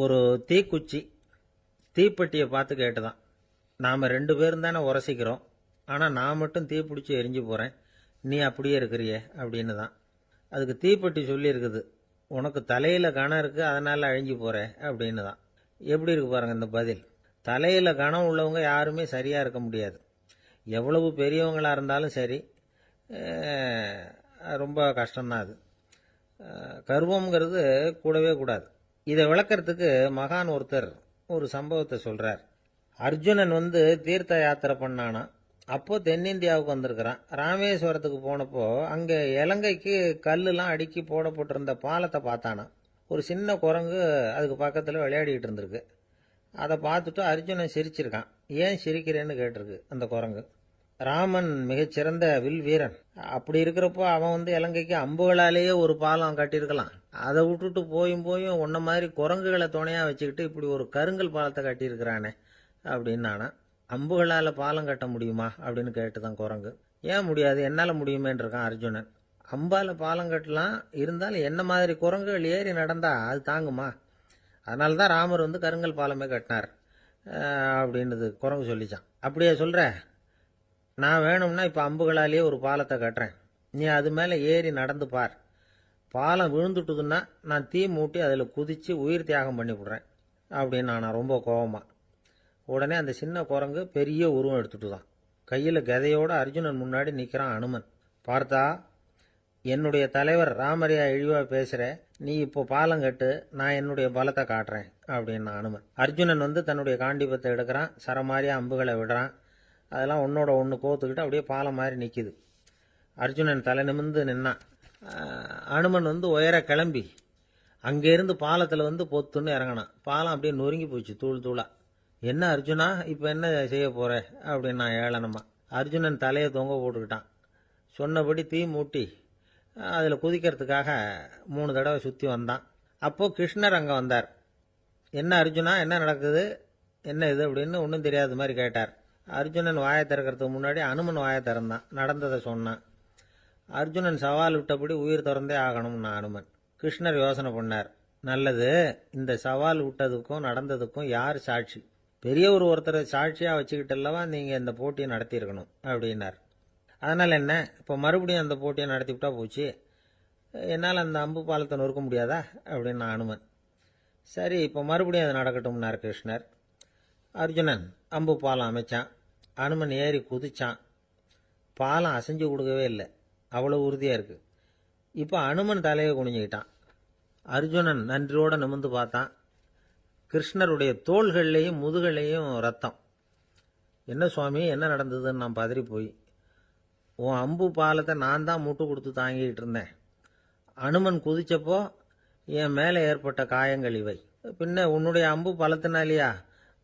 ஒரு தீக்குச்சி தீப்பெட்டியை பார்த்து கேட்டுதான், நாம் 2 பேரும் தானே உரசிக்கிறோம், ஆனால் நான் மட்டும் தீப்பிடிச்சி எரிஞ்சு போகிறேன், நீ அப்படியே இருக்கிறியே அப்படின்னு தான். அதுக்கு தீப்பெட்டி சொல்லியிருக்குது, உனக்கு தலையில் கணம் இருக்குது அதனால் அழிஞ்சு போகிற அப்படின்னு தான். எப்படி இருக்கு பாருங்கள் இந்த பதில். தலையில் கணம் உள்ளவங்க யாருமே சரியாக இருக்க முடியாது. எவ்வளவு பெரியவங்களாக இருந்தாலும் சரி, ரொம்ப கஷ்டம்தான் அது. கர்வம்ங்கிறது கூடவே கூடாது. இதை விளக்கறதுக்கு மகான் ஒருத்தர் ஒரு சம்பவத்தை சொல்றார். அர்ஜுனன் தீர்த்த யாத்திரை பண்ணானா. அப்போ தென்னிந்தியாவுக்கு வந்திருக்கிறான். ராமேஸ்வரத்துக்கு போனப்போ அங்கே இலங்கைக்கு கல்லுலாம் அடுக்கி போடப்பட்டிருந்த பாலத்தை பார்த்தானா. ஒரு சின்ன குரங்கு அதுக்கு பக்கத்தில் விளையாடிக்கிட்டு இருந்திருக்கு. அதை பார்த்துட்டு அர்ஜுனன் சிரிச்சிருக்கான். ஏன் சிரிக்கிறேன்னு கேட்டிருக்கு அந்த குரங்கு. ராமன் மிகச்சிறந்த வில் வீரன். அப்படி இருக்கிறப்போ அவன் இலங்கைக்கு அம்புகளாலேயே ஒரு பாலம் கட்டியிருக்கலாம். அதை விட்டுட்டு போயும் உன்ன மாதிரி குரங்குகளை துணையா வச்சுக்கிட்டு இப்படி ஒரு கருங்கல் பாலத்தை கட்டியிருக்கிறானே அப்படின்னு நானா. அம்புகளால் பாலம் கட்ட முடியுமா அப்படின்னு கேட்டுதான் குரங்கு. ஏன் முடியாது, என்னால் முடியுமேன்னு இருக்கான் அர்ஜுனன். அம்பால பாலம் கட்டலாம், இருந்தாலும் என்ன மாதிரி குரங்குகள் ஏறி நடந்தா அது தாங்குமா? அதனால தான் ராமர் கருங்கல் பாலமே கட்டினார் அப்படின்னுது குரங்கு சொல்லிச்சான். அப்படியே சொல்ற, நான் வேணும்னா இப்போ அம்புகளாலேயே ஒரு பாலத்தை கட்டுறேன், நீ அது மேலே ஏறி நடந்து பார். பாலம் விழுந்துட்டுதுன்னா நான் தீ மூட்டி அதில் குதித்து உயிர் தியாகம் பண்ணி விடுறேன் அப்படின்னு நான் ரொம்ப கோபமா. உடனே அந்த சின்ன குரங்கு பெரிய உருவம் எடுத்துட்டு தான் கையில் கதையோடு அர்ஜுனன் முன்னாடி நிற்கிறான் அனுமன். பார்த்தா, என்னுடைய தலைவர் ராமரையா இழிவா பேசுகிற, நீ இப்போ பாலம் கட்டு, நான் என்னுடைய பலத்தை காட்டுறேன் அப்படின்னு அனுமன். அர்ஜுனன் தன்னுடைய காண்டிபத்தை எடுக்கிறான், சரமாரியா அம்புகளை விடுறான். அதெல்லாம் ஒன்னோட ஒன்று கோத்துக்கிட்டு அப்படியே பாலம் மாதிரி நிற்கிது. அர்ஜுனன் தலை நிமிர்ந்து நின்னான். அனுமன் உயர கிளம்பி அங்கேருந்து பாலத்தில் பொத்துன்னு இறங்கினான். பாலம் அப்படியே நொறுங்கி போச்சு தூள் தூளா. என்ன அர்ஜுனா, இப்போ என்ன செய்ய போற அப்படின்னு நான் ஏளனமா. அர்ஜுனன் தலையை தொங்க போட்டுக்கிட்டான். சொன்னபடி தீ மூட்டி அதில் குதிக்கிறதுக்காக 3 தடவை சுற்றி வந்தான். அப்போது கிருஷ்ணர் அங்கே வந்தார். என்ன அர்ஜுனா, என்ன நடக்குது, என்ன இது அப்படின்னு ஒன்றும் தெரியாத மாதிரி கேட்டார். அர்ஜுனன் வாயை திறக்கிறதுக்கு முன்னாடி அனுமன் வாயை திறந்தான், நடந்ததை சொன்னான். அர்ஜுனன் சவால் விட்டபடி உயிர் திறந்தே ஆகணும்னா அனுமன். கிருஷ்ணர் யோசனை பண்ணார். நல்லது, இந்த சவால் விட்டதுக்கும் நடந்ததுக்கும் யார் சாட்சி? பெரிய ஒருத்தரை சாட்சியாக வச்சுக்கிட்டல்லவா நீங்கள் இந்த போட்டியை நடத்தியிருக்கணும் அப்படின்னார். அதனால் என்ன, இப்போ மறுபடியும் அந்த போட்டியை நடத்திவிட்டா போச்சு, என்னால் அந்த அம்பு பாலத்தை நொறுக்க முடியாதா அப்படின்னு அனுமன். சரி, இப்போ மறுபடியும் அது நடக்கட்டும்னார் கிருஷ்ணர். அர்ஜுனன் அம்பு பாலம் அமைச்சான். அனுமன் ஏறி குதிச்சான். பாலம் அசைஞ்சு கொடுக்கவே இல்லை, அவ்வளோ உறுதியாக இருக்குது. இப்போ அனுமன் தலையை குனிஞ்சுக்கிட்டான். அர்ஜுனன் நன்றியோடு நிமிர்ந்து பார்த்தான். கிருஷ்ணருடைய தோள்கள்லேயும் முதுகள்லேயும் ரத்தம். என்ன சுவாமி, என்ன நடந்ததுன்னு நான் பதறி போய், உன் அம்பு பாலத்தை நான் தான் மூட்டு கொடுத்து தாங்கிட்டு இருந்தேன். அனுமன் குதிச்சப்போ என் மேலே ஏற்பட்ட காயங்கள் இவை. பின்ன உன்னுடைய அம்பு பலத்தினாலேயா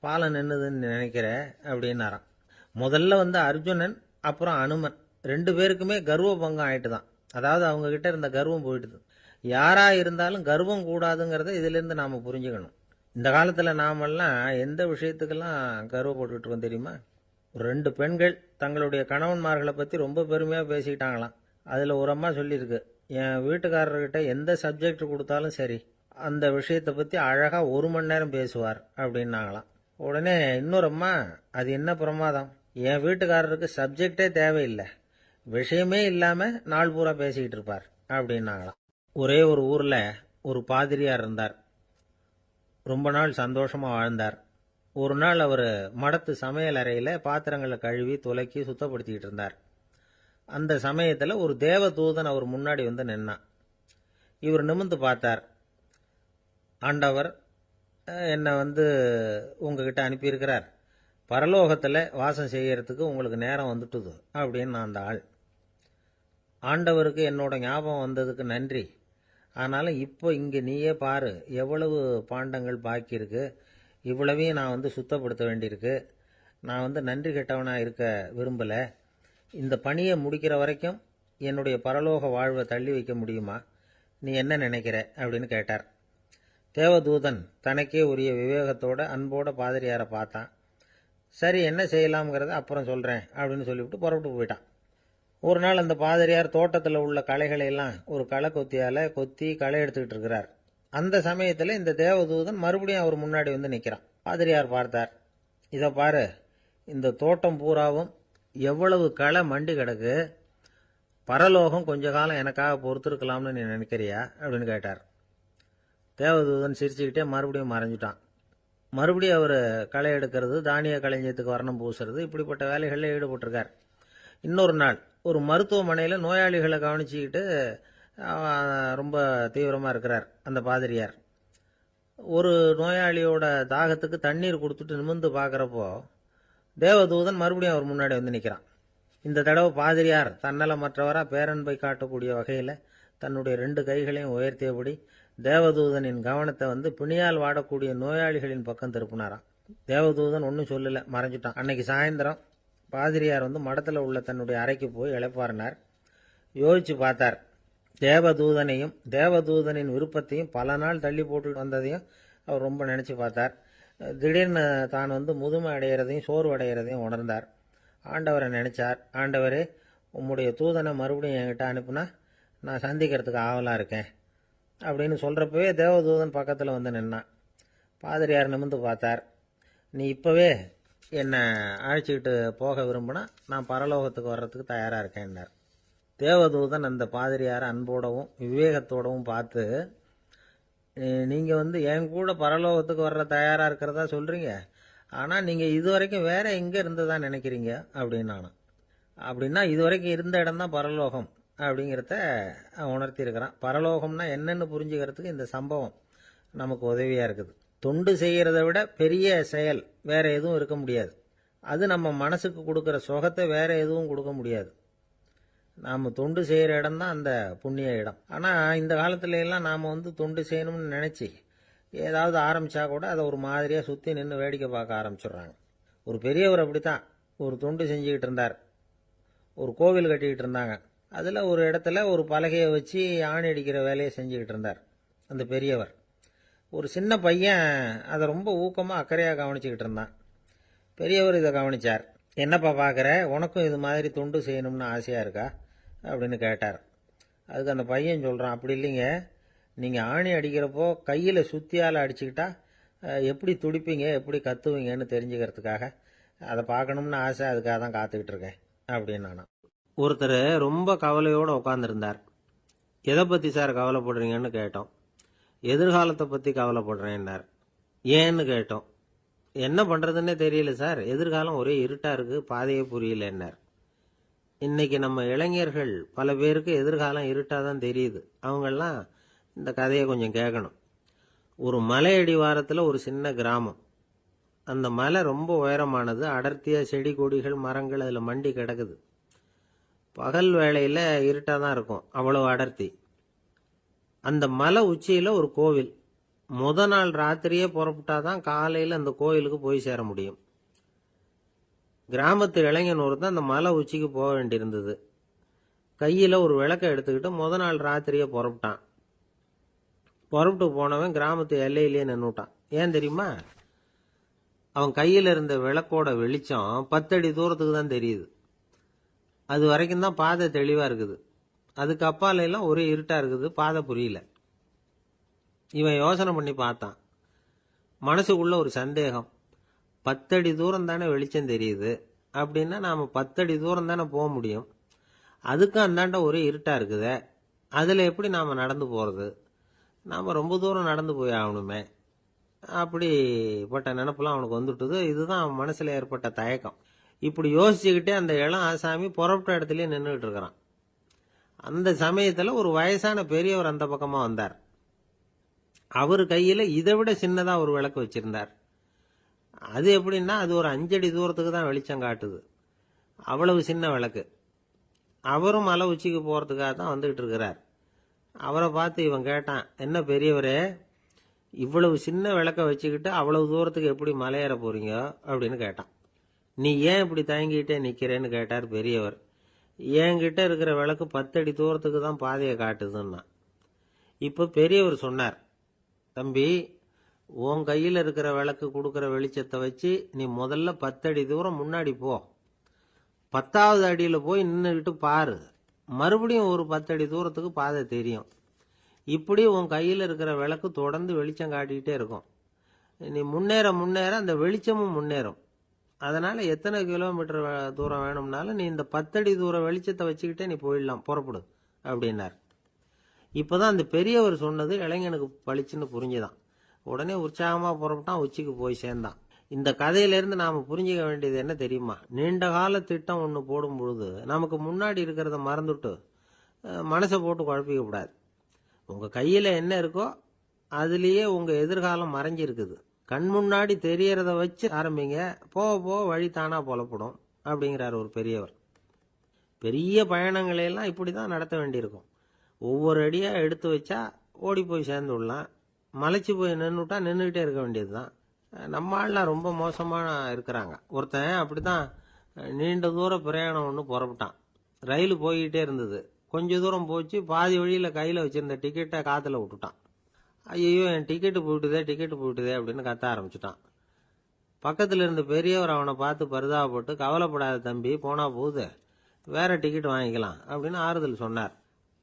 பாலம் நின்னுதுன்னு நினைக்கிற அப்படின்னாராம். முதல்ல அர்ஜுனன் அப்புறம் அனுமன் 2 பேருக்குமே கர்வ பங்கம் ஆயிட்டு தான். அதாவது அவங்க கிட்ட இருந்த கர்வம் போயிட்டுது. யாரா இருந்தாலும் கர்வம் கூடாதுங்கிறத இதிலிருந்து நாம புரிஞ்சுக்கணும். இந்த காலத்துல நாமெல்லாம் எந்த விஷயத்துக்கெல்லாம் கர்வப்பட்டு இருக்கோம் தெரியுமா? 2 பெண்கள் தங்களுடைய கணவன்மார்களை பத்தி ரொம்ப பெருமையா பேசிக்கிட்டாங்களாம். அதுல ஒரு அம்மா சொல்லியிருக்கு, என் வீட்டுக்காரர்கிட்ட எந்த சப்ஜெக்ட் கொடுத்தாலும் சரி அந்த விஷயத்தை பத்தி அழகா 1 மணி நேரம் பேசுவார் அப்படின்னாங்களாம். உடனே இன்னொரு அம்மா, அது என்ன பிரமாதம், என் வீட்டுக்காரருக்கு சப்ஜெக்டே தேவையில்லை, விஷயமே இல்லாம நாள் பூரா பேசிக்கிட்டு இருப்பார் அப்படின்னாங்களாம். ஒரே ஒரு ஊர்ல ஒரு பாதிரியார் இருந்தார். ரொம்ப நாள் சந்தோஷமா வாழ்ந்தார். ஒரு நாள் அவர் மடத்து சமையல் அறையில பாத்திரங்களை கழுவி துலக்கி சுத்தப்படுத்திக்கிட்டு இருந்தார். அந்த சமயத்துல ஒரு தேவ தூதன் அவர் முன்னாடி நின்னான். இவர் நிமிர்ந்து பார்த்தார். ஆண்டவர் என்னை உங்ககிட்ட அனுப்பியிருக்கிறார், பரலோகத்தில் வாசம் செய்யறதுக்கு உங்களுக்கு நேரம் வந்துட்டுது அப்படின்னு அந்த ஆள். ஆண்டவருக்கு என்னோட ஞாபகம் வந்ததுக்கு நன்றி. ஆனாலும் இப்போ இங்கே நீயே பாரு, எவ்வளவு பாண்டங்கள் பாக்கி இருக்கு, இவ்வளவையும் நான் சுத்தப்படுத்த வேண்டியிருக்கு. நான் நன்றி கெட்டவனாக இருக்க விரும்பலை. இந்த பணியை முடிக்கிற வரைக்கும் என்னுடைய பரலோக வாழ்வை தள்ளி வைக்க முடியுமா, நீ என்ன நினைக்கிற அப்படின்னு கேட்டார். தேவதூதன் தனக்கே உரிய விவேகத்தோட அன்போட பாதிரியாரை பார்த்தான். சரி, என்ன செய்யலாம்ங்கிறத அப்புறம் சொல்கிறேன் அப்படின்னு சொல்லிவிட்டு புறப்பட்டு போயிட்டான். ஒரு நாள் அந்த பாதிரியார் தோட்டத்தில் உள்ள களைகளை எல்லாம் ஒரு களை கொத்தியால் கொத்தி களை எடுத்துக்கிட்டு இருக்கிறார். அந்த சமயத்தில் இந்த தேவதூதன் மறுபடியும் அவர் முன்னாடி வந்து நிற்கிறான். பாதிரியார் பார்த்தார். இதை பாரு, இந்த தோட்டம் பூராவும் எவ்வளவு களை மண்டி கிடக்கு, பரலோகம் கொஞ்ச காலம் எனக்காக பொறுத்திருக்கலாம்னு நீ நினைக்கிறியா அப்படின்னு கேட்டார். தேவதூதன் சிரிச்சுக்கிட்டே மறுபடியும் மறைஞ்சிட்டான். மறுபடியும் அவர் களை எடுக்கிறது, தானிய களஞ்சியத்துக்கு வர்ணம் பூசுறது, இப்படிப்பட்ட வேலைகளில் ஈடுபட்டிருக்கார். இன்னொரு நாள் ஒரு மருத்துவமனையில் நோயாளிகளை கவனிச்சுக்கிட்டு ரொம்ப தீவிரமாக இருக்கிறார் அந்த பாதிரியார். ஒரு நோயாளியோட தாகத்துக்கு தண்ணீர் கொடுத்துட்டு நிமிர்ந்து பார்க்குறப்போ தேவதூதன் மறுபடியும் அவர் முன்னாடி வந்து நிற்கிறான். இந்த தடவை பாதிரியார் தன்னலமற்றவராக பேரன்பை காட்டக்கூடிய வகையில் தன்னுடைய 2 கைகளையும் உயர்த்தியபடி தேவதூதனின் கவனத்தை வந்து பிணியால் வாடக்கூடிய நோயாளிகளின் பக்கம் திருப்பினாராம். தேவதூதன் ஒன்றும் சொல்லலை, மறைஞ்சிட்டான். அன்னைக்கு சாயந்தரம் பாதிரியார் வந்து மடத்தில் உள்ள தன்னுடைய அறைக்கு போய் இளைப்பாறினார். யோசிச்சு பார்த்தார். தேவதூதனையும் தேவதூதனின் விருப்பத்தையும் பல நாள் தள்ளி போட்டு வந்ததையும் அவர் ரொம்ப நினச்சி பார்த்தார். திடீர்னு தான் வந்து முதுமை அடைகிறதையும் சோர்வு அடைகிறதையும் உணர்ந்தார். ஆண்டவரை நினைச்சார். ஆண்டவரே, உம்முடைய தூதனை மறுபடியும் என்கிட்ட அனுப்புனா நான் சந்திக்கிறதுக்கு ஆவலாக இருக்கேன் அப்படின்னு சொல்கிறப்பவே தேவதூதன் பக்கத்தில் வந்து நின்னான். பாதிரியார் நிமிர்ந்து பார்த்தார். நீ இப்போவே என்னை அழைச்சிக்கிட்டு போக விரும்பினா நான் பரலோகத்துக்கு வர்றதுக்கு தயாராக இருக்கேன்னார். தேவதூதன் அந்த பாதிரியாரை அன்போடவும் விவேகத்தோடவும் பார்த்து, நீங்கள் வந்து என் கூட பரலோகத்துக்கு வர்ற தயாராக இருக்கிறதா சொல்கிறீங்க, ஆனால் நீங்கள் இதுவரைக்கும் வேற எங்கே இருந்ததா நினைக்கிறீங்க அப்படின்னு நானும். அப்படின்னா இதுவரைக்கும் இருந்த இடம் தான் பரலோகம் அப்படிங்கிறத உணர்த்தியிருக்கிறான். பரலோகம்னா என்னன்னு புரிஞ்சுக்கிறதுக்கு இந்த சம்பவம் நமக்கு உதவியாக இருக்குது. தொண்டு செய்கிறத விட பெரிய செயல் வேற எதுவும் இருக்க முடியாது. அது நம்ம மனசுக்கு கொடுக்குற சுகத்தை வேற எதுவும் கொடுக்க முடியாது. நாம் தொண்டு செய்கிற இடம் தான் அந்த புண்ணிய இடம். ஆனால் இந்த காலத்துல எல்லாம் நாம் வந்து தொண்டு செய்யணும்னு நினச்சி ஏதாவது ஆரம்பித்தா கூட அதை ஒரு மாதிரியாக சுற்றி நின்று வேடிக்கை பார்க்க ஆரம்பிச்சிடுறாங்க. ஒரு பெரியவர் அப்படித்தான் ஒரு தொண்டு செஞ்சுக்கிட்டு இருந்தார். ஒரு கோவில் கட்டிக்கிட்டு இருந்தாங்க. அதில் ஒரு இடத்துல ஒரு பலகையை வச்சு ஆணி அடிக்கிற வேலையை செஞ்சுக்கிட்டு இருந்தார் அந்த பெரியவர். ஒரு சின்ன பையன் அதை ரொம்ப ஊக்கமாக அக்கறையாக கவனிச்சுக்கிட்டு இருந்தான். பெரியவர் இதை கவனித்தார். என்னப்பா பார்க்குற, உனக்கும் இது மாதிரி தொண்டு செய்யணும்னு ஆசையாக இருக்கா அப்படின்னு கேட்டார். அதுக்கு அந்த பையன் சொல்கிறான், அப்படி இல்லைங்க, நீங்கள் ஆணி அடிக்கிறப்போ கையில் சுத்தியால் அடிச்சுக்கிட்டா எப்படி துடிப்பீங்க, எப்படி கத்துவீங்கன்னு தெரிஞ்சுக்கிறதுக்காக அதை பார்க்கணும்னு ஆசை, அதுக்காக தான் காத்துக்கிட்டு இருக்கேன் அப்படின்னு நானா. ஒருத்தர் ரொம்ப கவலையோடு உட்காந்துருந்தார். எதை பற்றி சார் கவலைப்படுறீங்கன்னு கேட்டோம். எதிர்காலத்தை பற்றி கவலைப்படுறேன்னார். ஏன்னு கேட்டோம். என்ன பண்ணுறதுன்னே தெரியல சார், எதிர்காலம் ஒரே இருட்டாக இருக்குது, பாதையே புரியலன்னார். இன்னைக்கு நம்ம இளைஞர்கள் பல பேருக்கு எதிர்காலம் இருட்டாக தான் தெரியுது. அவங்கெல்லாம் இந்த கதையை கொஞ்சம் கேட்கணும். ஒரு மலை அடிவாரத்தில் ஒரு சின்ன கிராமம். அந்த மலை ரொம்ப உயரமானது. அடர்த்தியாக செடி கொடிகள் மரங்கள் அதில் மண்டி கிடக்குது. பகல் வேளையில் இருட்டாக தான் இருக்கும், அவ்வளவு அடர்த்தி. அந்த மலை உச்சியில் ஒரு கோவில். நாள் ராத்திரியே புறப்பட்டாதான் காலையில் அந்த கோயிலுக்கு போய் சேர முடியும். கிராமத்து இளைஞன் ஒருத்தன் அந்த மலை உச்சிக்கு போக வேண்டியிருந்தது. கையில் ஒரு விளக்கை எடுத்துக்கிட்டு நாள் ராத்திரியே புறப்பட்டான். புறப்பட்டு போனவன் கிராமத்து எல்லையிலேயே நின்றுட்டான். ஏன் தெரியுமா? அவன் கையில் இருந்த விளக்கோட வெளிச்சம் 10 அடி தூரத்துக்கு தான் தெரியுது. அது வரைக்கும் தான் பாதை தெளிவாக இருக்குது. அதுக்கு அப்பால எல்லாம் ஒரே இருட்டாக இருக்குது, பாதை புரியல. இவன் யோசனை பண்ணி பார்த்தான். மனசுக்குள்ள ஒரு சந்தேகம். 10 அடி தூரம் தானே வெளிச்சம் தெரியுது, அப்படின்னா நாம் 10 அடி தூரம் தானே போக முடியும். அதுக்கும் அந்தாண்ட ஒரே இருட்டாக இருக்குதே, அதில் எப்படி நாம் நடந்து போகிறது? நாம் ரொம்ப தூரம் நடந்து போய் ஆகணுமே. அப்படிப்பட்ட நினப்பெல்லாம் அவனுக்கு வந்துட்டுது. இதுதான் அவன் மனசில் ஏற்பட்ட தயக்கம். இப்படி யோசிச்சுக்கிட்டே அந்த இளம் ஆசாமி புறப்பட்ட இடத்துலயே நின்றுகிட்டு இருக்கிறான். அந்த சமயத்தில் ஒரு வயசான பெரியவர் அந்த பக்கமாக வந்தார். அவர் கையில் இதை விட சின்னதாக ஒரு விளக்கு வச்சிருந்தார். அது எப்படின்னா அது ஒரு 5 அடி தூரத்துக்கு தான் வெளிச்சம் காட்டுது. அவ்வளவு சின்ன விளக்கு. அவரும் மலை உச்சிக்கு போகிறதுக்காக தான் வந்துகிட்டு இருக்கிறார். அவரை பார்த்து இவன் கேட்டான், என்ன பெரியவரே, இவ்வளவு சின்ன விளக்க வச்சுக்கிட்டு அவ்வளவு தூரத்துக்கு எப்படி மலையேற போறீங்க அப்படின்னு கேட்டான். நீ ஏன் இப்படி தயங்கிட்டே நிற்கிறேன்னு கேட்டார் பெரியவர். என்கிட்ட இருக்கிற விளக்கு 10 அடி தூரத்துக்கு தான் பாதையை காட்டுதுன்னா. இப்போ பெரியவர் சொன்னார், தம்பி, உன் கையில் இருக்கிற விளக்கு கொடுக்குற வெளிச்சத்தை வச்சு நீ முதல்ல 10 அடி தூரம் முன்னாடி போ. 10வது அடியில் போய் நின்றுக்கிட்டு பாரு. மறுபடியும் ஒரு 10 அடி தூரத்துக்கு பாதை தெரியும். இப்படி உன் கையில் இருக்கிற விளக்கு தொடர்ந்து வெளிச்சம் காட்டிக்கிட்டே இருக்கும். நீ முன்னேற முன்னேற அந்த வெளிச்சமும் முன்னேறும். அதனால எத்தனை கிலோமீட்டர் தூரம் வேணும்னாலும் நீ இந்த 10 அடி தூரம் வெளிச்சத்தை வச்சுக்கிட்டே நீ போயிடலாம், புறப்படு அப்படின்னார். இப்பதான் அந்த பெரியவர் சொன்னது இளைஞனுக்கு பளிச்சுன்னு புரிஞ்சுதான். உடனே உற்சாகமா புறப்பட்டான், உச்சிக்கு போய் சேர்ந்தான். இந்த கதையிலிருந்து நாம புரிஞ்சுக்க வேண்டியது என்ன தெரியுமா? நீண்ட கால திட்டம் ஒன்று போடும் பொழுது நமக்கு முன்னாடி இருக்கிறத மறந்துட்டு மனசை போட்டு குழப்பிக்க கூடாது. உங்க கையில என்ன இருக்கோ அதுலயே உங்க எதிர்காலம் மறைஞ்சிருக்குது. கண் முன்னாடி தெரியறத வச்சு ஆரம்பிங்க, போக போக வழி தானா புலப்படும் அப்படிங்கிறார் ஒரு பெரியவர். பெரிய பயணங்களை எல்லாம் இப்படிதான் நடத்த வேண்டியிருக்கும். ஒவ்வொரு அடியா எடுத்து வச்சா ஓடி போய் சேர்ந்து விடலாம். மலைச்சு போய் நின்றுட்டா நின்றுகிட்டே இருக்க வேண்டியதுதான். நம்ம ஆள்லாம் ரொம்ப மோசமா இருக்கிறாங்க. ஒருத்தன் அப்படிதான் நீண்ட தூர பிரயாணம் ஒன்று புறப்பட்டான். ரயில் போய்கிட்டே இருந்தது. கொஞ்ச தூரம் போச்சு, பாதி வழியில கையில வச்சிருந்த டிக்கெட்டை காத்துல விட்டுட்டான். ஐயோ, என் டிக்கெட்டு போயிட்டுதே அப்படின்னு கத்த ஆரம்பிச்சுட்டான். பக்கத்துல இருந்த பெரியவர் அவனை பார்த்து பரிதாபப்பட்டு, கவலைப்படாத தம்பி, போனா போகுது, வேற டிக்கெட் வாங்கிக்கலாம் அப்படின்னு ஆறுதல் சொன்னார்.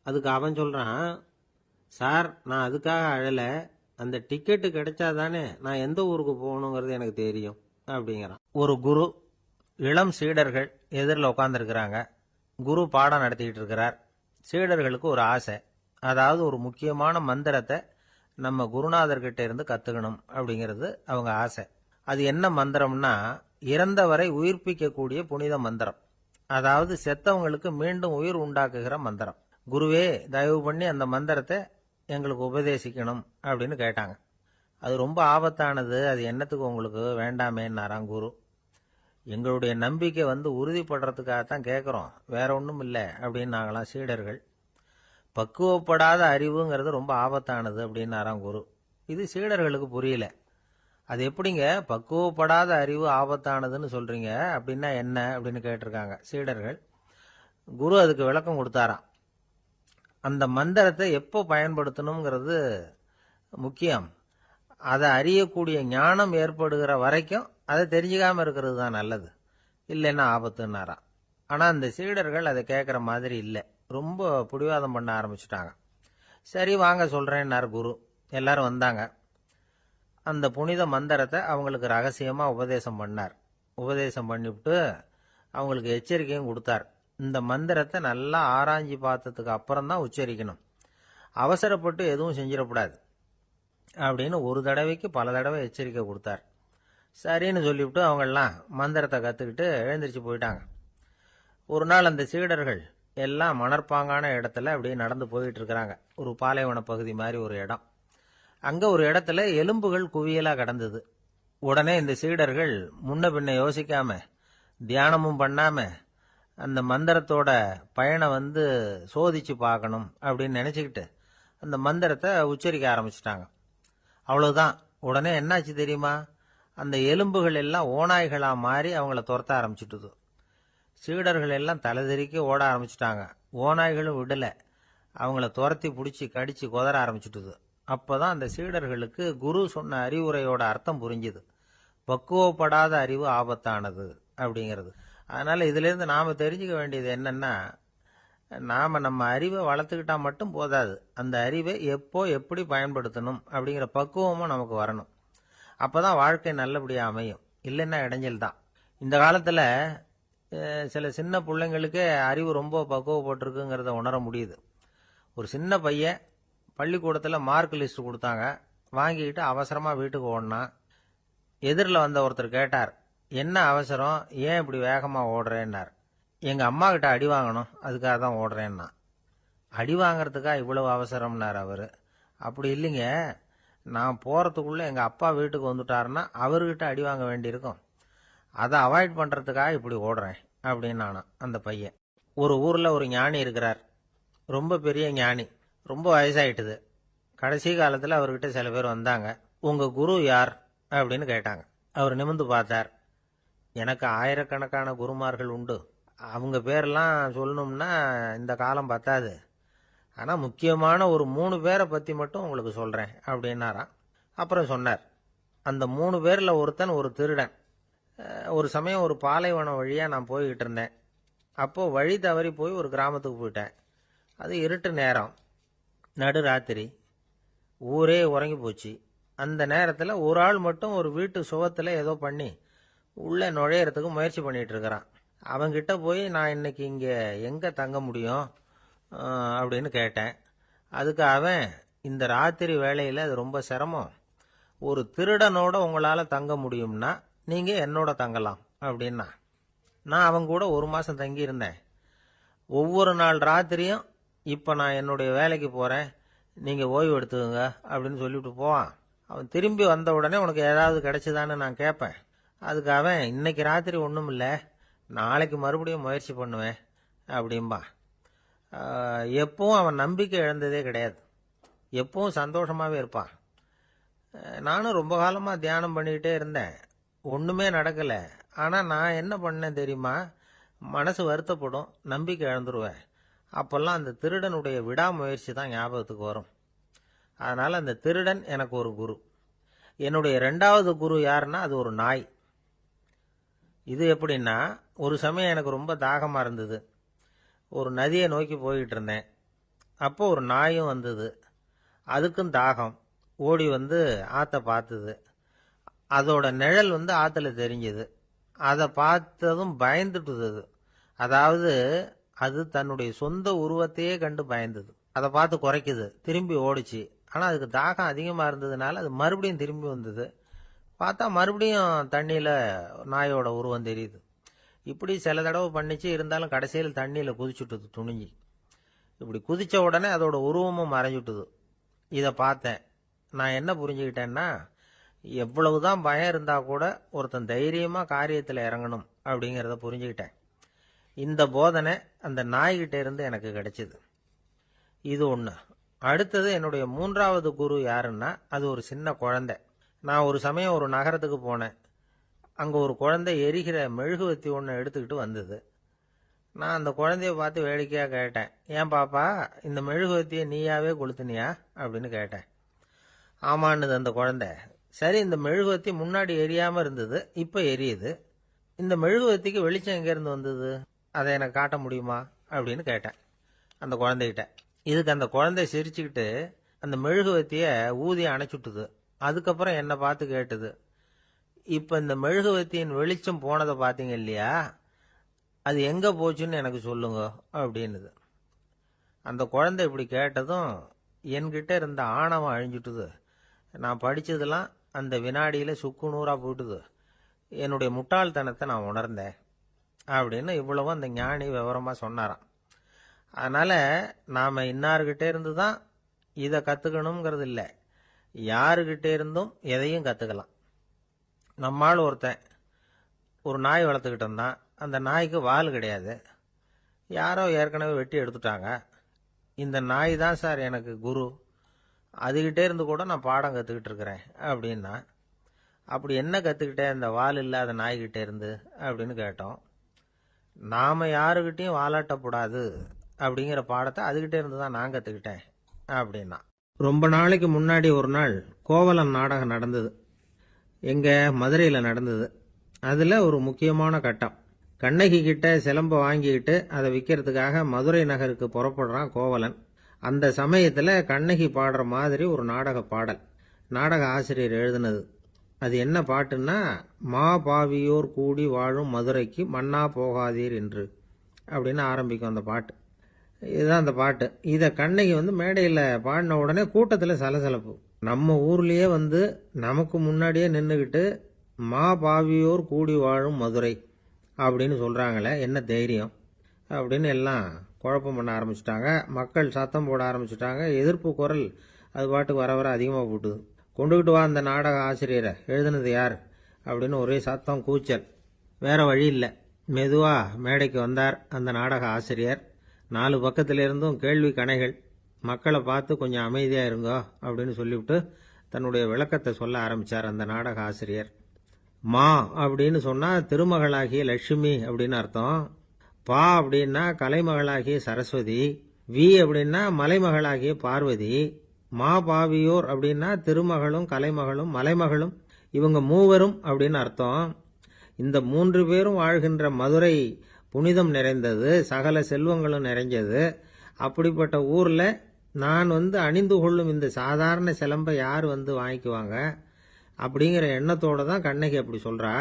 அதுக்கு அவன் சொல்றான், சார், நான் அதுக்காக அழல, அந்த டிக்கெட்டு கிடைச்சாதானே நான் எந்த ஊருக்கு போகணுங்கிறது எனக்கு தெரியும் அப்படிங்கிறான். ஒரு குரு, இளம் சீடர்கள் எதிரில் உட்காந்துருக்கிறாங்க. குரு பாடம் நடத்திக்கிட்டு இருக்கிறார். சீடர்களுக்கு ஒரு ஆசை, அதாவது ஒரு முக்கியமான மந்திரத்தை நம்ம குருநாதர்கிட்ட இருந்து கத்துக்கணும் அப்படிங்கிறது அவங்க ஆசை. அது என்ன மந்திரம்னா, இறந்தவரை உயிர்ப்பிக்கக்கூடிய புனித மந்திரம். அதாவது செத்தவங்களுக்கு மீண்டும் உயிர் உண்டாக்குகிற மந்திரம். குருவே, தயவு பண்ணி அந்த மந்திரத்தை எங்களுக்கு உபதேசிக்கணும் அப்படின்னு கேட்டாங்க. அது ரொம்ப ஆபத்தானது, அது என்னத்துக்கு உங்களுக்கு வேண்டாமேன்னாராம் குரு. எங்களுடைய நம்பிக்கை உறுதிப்படுறதுக்காகத்தான் கேட்குறோம், வேற ஒன்றும் இல்லை அப்படின்னாங்களாம் சீடர்கள். பக்குவப்படாத அறிவுங்கிறது ரொம்ப ஆபத்தானது அப்படின்னாராம் குரு. இது சீடர்களுக்கு புரியல. அது எப்படிங்க பக்குவப்படாத அறிவு ஆபத்தானதுன்னு சொல்றீங்க, அப்படின்னா என்ன அப்படின்னு கேட்டிருக்காங்க சீடர்கள். குரு அதுக்கு விளக்கம் கொடுத்தாராம். அந்த மந்திரத்தை எப்போ பயன்படுத்தணுங்கிறது முக்கியம். அதை அறியக்கூடிய ஞானம் ஏற்படுகிற வரைக்கும் அதை தெரிஞ்சுக்காம இருக்கிறது தான் நல்லது, இல்லைன்னா ஆபத்துன்னாராம். ஆனா அந்த சீடர்கள் அதை கேட்குற மாதிரி இல்லை, ரொம்ப பிடிவாதம் பண்ண ஆரம்பிச்சுட்டாங்க. சரி வாங்க சொல்றேன்னார் குரு. எல்லாரும் வந்தாங்க. அந்த புனித மந்திரத்தை அவங்களுக்கு ரகசியமா உபதேசம் பண்ணார். உபதேசம் பண்ணிவிட்டு அவங்களுக்கு எச்சரிக்கையும் கொடுத்தார். இந்த மந்திரத்தை நல்லா ஆராய்ச்சி பார்த்ததுக்கு அப்புறம் தான் உச்சரிக்கணும், அவசரப்பட்டு எதுவும் செஞ்சிடக்கூடாது அப்படின்னு ஒரு தடவைக்கு பல தடவை எச்சரிக்கை கொடுத்தார். சரின்னு சொல்லிவிட்டு அவங்கெல்லாம் மந்திரத்தை கற்றுக்கிட்டு எழுந்திரிச்சு போயிட்டாங்க. ஒரு நாள் அந்த சீடர்கள் எல்லாம் மணற்பாங்கான இடத்துல அப்படியே நடந்து போயிட்டு இருக்கிறாங்க. ஒரு பாலைவன பகுதி மாதிரி ஒரு இடம். அங்க ஒரு இடத்துல எலும்புகள் குவியலா கிடந்தது. உடனே இந்த சீடர்கள் முன்ன பின்ன யோசிக்காம, தியானமும் பண்ணாம, அந்த மந்திரத்தோட பயனை சோதிச்சு பார்க்கணும் அப்படின்னு நினைச்சுக்கிட்டு அந்த மந்திரத்தை உச்சரிக்க ஆரம்பிச்சிட்டாங்க. அவ்வளவுதான். உடனே என்னாச்சு தெரியுமா? அந்த எலும்புகள் எல்லாம் ஓநாய்களா மாறி அவங்கள துரத்த ஆரம்பிச்சுட்டுது. சீடர்கள் எல்லாம் தலைதெறிக்க ஓட ஆரம்பிச்சுட்டாங்க. ஓநாய்களும் விடல, அவங்கள துரத்தி பிடிச்சி கடிச்சு கொதற ஆரம்பிச்சுட்டுது. அப்பதான் அந்த சீடர்களுக்கு குரு சொன்ன அறிவுரையோட அர்த்தம் புரிஞ்சுது. பக்குவப்படாத அறிவு ஆபத்தானது அப்படிங்கிறது. அதனால இதுல இருந்து நாம தெரிஞ்சுக்க வேண்டியது என்னன்னா, நாம நம்ம அறிவை வளர்த்துக்கிட்டா மட்டும் போதாது, அந்த அறிவை எப்போ எப்படி பயன்படுத்தணும் அப்படிங்கிற பக்குவமும் நமக்கு வரணும். அப்பதான் வாழ்க்கை நல்லபடியா அமையும், இல்லைன்னா இடைஞ்சல் தான். இந்த காலத்துல சில சின்ன பிள்ளைங்களுக்கே அறிவு ரொம்ப பக்குவப்பட்டிருக்குங்கிறத உணர முடியுது. ஒரு சின்ன பையன் பள்ளிக்கூடத்தில் மார்க் லிஸ்ட் கொடுத்தாங்க, வாங்கிக்கிட்டு அவசரமா வீட்டுக்கு ஓடினான். எதிரில் வந்த ஒருத்தர் கேட்டார், என்ன அவசரம், ஏன் இப்படி வேகமா ஓடுறேன்னார். எங்க அம்மா கிட்ட அடி வாங்கணும், அதுக்காக தான் ஓடுறேன்னா. அடி வாங்கறதுக்கா இவ்வளவு அவசரம்னார் அவரு. அப்படி இல்லைங்க, நான் போறதுக்குள்ள எங்க அப்பா வீட்டுக்கு வந்துட்டாருன்னா அவர்கிட்ட அடி வாங்க வேண்டியிருக்கும், அதை அவாய்ட் பண்றதுக்காக இப்படி ஓடுறேன் அப்படின்னு அந்த பையன். ஒரு ஊர்ல ஒரு ஞானி இருக்கிறார், ரொம்ப பெரிய ஞானி, ரொம்ப வயசாயிட்டுது. கடைசி காலத்துல அவர்கிட்ட சில பேர் வந்தாங்க. உங்க குரு யார் அப்படின்னு கேட்டாங்க. அவர் நிமிர்ந்து பார்த்தார். எனக்கு ஆயிரக்கணக்கான குருமார்கள் உண்டு, அவங்க பேரெல்லாம் சொல்லணும்னா இந்த காலம் பத்தாது, ஆனா முக்கியமான ஒரு 3 பேரை பத்தி மட்டும் உங்களுக்கு சொல்றேன் அப்படின்னாராம். அப்புறம் சொன்னார், அந்த 3 பேர்ல ஒருத்தன் ஒரு திருடன். ஒரு சமயம் ஒரு பாலைவனம் வழியா நான் போய்கிட்டு இருந்தேன். அப்போ வழி தவறி போய் ஒரு கிராமத்துக்கு போயிட்டேன். அது இருட்டு நேரம். நடுராத்திரி, ஊரே உறங்கி போச்சு. அந்த நேரத்தில் ஒரு ஆள் மட்டும் ஒரு வீட்டு சுவத்தில் ஏதோ பண்ணி உள்ளே நுழையறதுக்கு முயற்சி பண்ணிட்டு இருக்கிறான். அவங்கிட்ட போய் நான் இன்னைக்கு இங்கே எங்கே தங்க முடியும் அப்படின்னு கேட்டேன். அதுக்கு அவன், இந்த ராத்திரி வேளையில் அது ரொம்ப சிரமம், ஒரு திருடனோட உங்களால் தங்க முடியும்னா நீங்கள் என்னோட தங்கலாம் அப்படின்னா. நான் அவங்க கூட 1 மாதம் தங்கியிருந்தேன். ஒவ்வொரு நாள் ராத்திரியும் இப்போ நான் என்னுடைய வேலைக்கு போகிறேன், நீங்கள் ஓய்வு எடுத்துக்கோங்க அப்படின்னு சொல்லிவிட்டு போவான். அவன் திரும்பி வந்த உடனே உனக்கு ஏதாவது கிடைச்சிதான்னு நான் கேட்பேன். அதுக்கு அவன், இன்னைக்கு ராத்திரி ஒன்றும் இல்லை, நாளைக்கு மறுபடியும் முயற்சி பண்ணுவேன் அப்படிம்பான். எப்பவும் அவன் நம்பிக்கை இழந்ததே கிடையாது, எப்பவும் சந்தோஷமாகவே இருப்பான். நானும் ரொம்ப காலமாக தியானம் பண்ணிக்கிட்டே இருந்தேன், ஒன்றுமே நடக்கலை. ஆனால் நான் என்ன பண்ணேன் தெரியுமா? மனசு வருத்தப்படும், நம்பிக்கை இழந்துருவேன். அப்போல்லாம் அந்த திருடனுடைய விடாமுயற்சி தான் ஞாபகத்துக்கு வரும். அதனால் அந்த திருடன் எனக்கு ஒரு குரு. என்னுடைய 2வது குரு யாருன்னா அது ஒரு நாய். இது எப்படின்னா, ஒரு சமயம் எனக்கு ரொம்ப தாகமாக இருந்தது. ஒரு நதியை நோக்கி போய்கிட்டு இருந்தேன். அப்போ ஒரு நாயும் வந்தது. அதுக்கும் தாகம். ஓடி வந்து ஆற்றை பார்த்தது. அதோட நிழல் வந்து ஆற்றுல தெரிஞ்சது. அதை பார்த்ததும் பயந்துட்டுது. அதாவது அது தன்னுடைய சொந்த உருவத்தையே கண்டு பயந்தது. அதை பார்த்து குறைக்குது, திரும்பி ஓடிச்சு. ஆனால் அதுக்கு தாகம் அதிகமாக இருந்ததுனால அது மறுபடியும் திரும்பி வந்தது. பார்த்தா மறுபடியும் தண்ணியில் நாயோட உருவம் தெரியுது. இப்படி சில தடவை பண்ணிச்சு. இருந்தாலும் கடைசியில் தண்ணியில் குதிச்சுட்டுது துணிஞ்சி. இப்படி குதித்த உடனே அதோட உருவமும் மறைஞ்சுட்டுது. இதை பார்த்தேன். நான் என்ன புரிஞ்சுக்கிட்டேன்னா, எவ்வளவுதான் பயம் இருந்தால் கூட ஒருத்தன் தைரியமாக காரியத்தில் இறங்கணும் அப்படிங்கிறத புரிஞ்சுக்கிட்டேன். இந்த போதனை அந்த நாய்கிட்ட இருந்து எனக்கு கிடைச்சிது. இது ஒன்று. அடுத்தது என்னுடைய 3வது குரு யாருன்னா அது ஒரு சின்ன குழந்தை. நான் ஒரு சமயம் ஒரு நகரத்துக்கு போனேன். அங்கே ஒரு குழந்தை எரிகிற மெழுகுவத்தி ஒன்று எடுத்துக்கிட்டு வந்தது. நான் அந்த குழந்தைய பார்த்து வேடிக்கையாக கேட்டேன், ஏன் பாப்பா, இந்த மெழுகுவத்தியை நீயாவே கொளுத்துனியா அப்படின்னு கேட்டேன். ஆமான்னுது அந்த குழந்தை. சரி, இந்த மெழுகுவத்தி முன்னாடி எரியாமல் இருந்தது, இப்போ எரியுது. இந்த மெழுகுவத்திக்கு வெளிச்சம் எங்கேருந்து வந்தது, அதை எனக்கு காட்ட முடியுமா அப்படின்னு கேட்டேன் அந்த குழந்தைகிட்ட. இதுக்கு அந்த குழந்தை சிரிச்சுக்கிட்டு அந்த மெழுகுவத்தியை ஊதி அணைச்சுட்டுது. அதுக்கப்புறம் என்னை பார்த்து கேட்டுது, இப்போ இந்த மெழுகுவத்தியின் வெளிச்சம் போனதை பார்த்தீங்க இல்லையா, அது எங்கே போச்சுன்னு எனக்கு சொல்லுங்க அப்படின்னுது. அந்த குழந்தை இப்படி கேட்டதும் என்கிட்ட இருந்த ஆணவம் அழிஞ்சுட்டுது. நான் படித்ததெல்லாம் அந்த வினாடியில் சுக்கு நூறாக போயிட்டுது. என்னுடைய முட்டாள்தனத்தை நான் உணர்ந்தேன் அப்படின்னு இவ்வளவும் அந்த ஞானி விவரமாக சொன்னாராம். அதனால் நாம் இன்னார்கிட்ட இருந்து தான் இதை கற்றுக்கணுங்கிறது இல்லை, யாருக்கிட்டே இருந்தும் எதையும் கற்றுக்கலாம். நம்மால் ஒருத்தன் ஒரு நாய் வளர்த்துக்கிட்டு இருந்தான். அந்த நாய்க்கு வால் கிடையாது. யாரோ ஏற்கனவே வெட்டி எடுத்துட்டாங்க. இந்த நாய் தான் சார் எனக்கு குரு, அதுகிட்டே இருந்து கூட நான் பாடம் கற்றுக்கிட்டு இருக்கிறேன் அப்படின்னா. அப்படி என்ன கற்றுக்கிட்டேன் அந்த வால் இல்லாத நாய்கிட்டே இருந்து அப்படின்னு கேட்டோம். நாம் யாருக்கிட்டையும் வாலாட்டக்கூடாது அப்படிங்கிற பாடத்தை அதுகிட்டே இருந்து தான் நான் கற்றுக்கிட்டேன் அப்படின்னா. ரொம்ப நாளைக்கு முன்னாடி ஒரு நாள் கோவலன் நாடகம் நடந்தது. எங்கள் மதுரையில் நடந்தது. அதில் ஒரு முக்கியமான கட்டம், கண்ணகி கிட்ட சிலம்பை வாங்கிக்கிட்டு அதை விற்கிறதுக்காக மதுரை நகருக்கு புறப்படுறான் கோவலன். அந்த சமயத்தில் கண்ணகி பாடுற மாதிரி ஒரு நாடக பாடல் நாடக ஆசிரியர் எழுதினது. அது என்ன பாட்டுன்னா, மா பாவியோர் கூடி வாழும் மதுரைக்கு மன்னா போகாதீர் என்று அப்படின்னு ஆரம்பிக்கும் அந்த பாட்டு. இதுதான் அந்த பாட்டு. இதை கண்ணகி மேடையில் பாடின உடனே கூட்டத்தில் சலசலப்பு. நம்ம ஊர்லேயே நமக்கு முன்னாடியே நின்றுக்கிட்டு மா பாவியோர் கூடி வாழும் மதுரை அப்படின்னு சொல்கிறாங்களே, என்ன தைரியம் அப்படின்னு எல்லாம் குழப்பம் பண்ண ஆரம்பிச்சிட்டாங்க. மக்கள் சத்தம் போட ஆரம்பிச்சிட்டாங்க. எதிர்ப்பு குரல் அது பாட்டுக்கு வர வர அதிகமாக போட்டுது. கொண்டுகிட்டு வா அந்த நாடக ஆசிரியரை, எழுதுனது யார் அப்படின்னு ஒரே சத்தம், கூச்சல். வேற வழி இல்லை. மெதுவாக மேடைக்கு வந்தார் அந்த நாடக ஆசிரியர். 4 பக்கத்திலிருந்தும் கேள்வி கணைகள். மக்களை பார்த்து கொஞ்சம் அமைதியாக இருங்கோ அப்படின்னு சொல்லிவிட்டு தன்னுடைய விளக்கத்தை சொல்ல ஆரம்பித்தார் அந்த நாடக ஆசிரியர். மா அப்படின்னு சொன்னால் திருமகளாகிய லட்சுமி அப்படின்னு அர்த்தம். பா அப்படின்னா கலைமகளாகிய சரஸ்வதி. வி அப்படின்னா மலைமகளாகிய பார்வதி. மா பாவியோர் அப்படின்னா திருமகளும் கலைமகளும் மலைமகளும், இவங்க மூவரும் அப்படின்னு அர்த்தம். இந்த 3 பேரும் வாழ்கின்ற மதுரை புனிதம் நிறைந்தது, சகல செல்வங்களும் நிறைஞ்சது. அப்படிப்பட்ட ஊரில் நான் அணிந்து கொள்ளும் இந்த சாதாரண சிலம்பை யார் வாங்கிக்குவாங்க அப்படிங்கிற எண்ணத்தோட தான் கண்ணகி அப்படி சொல்றா.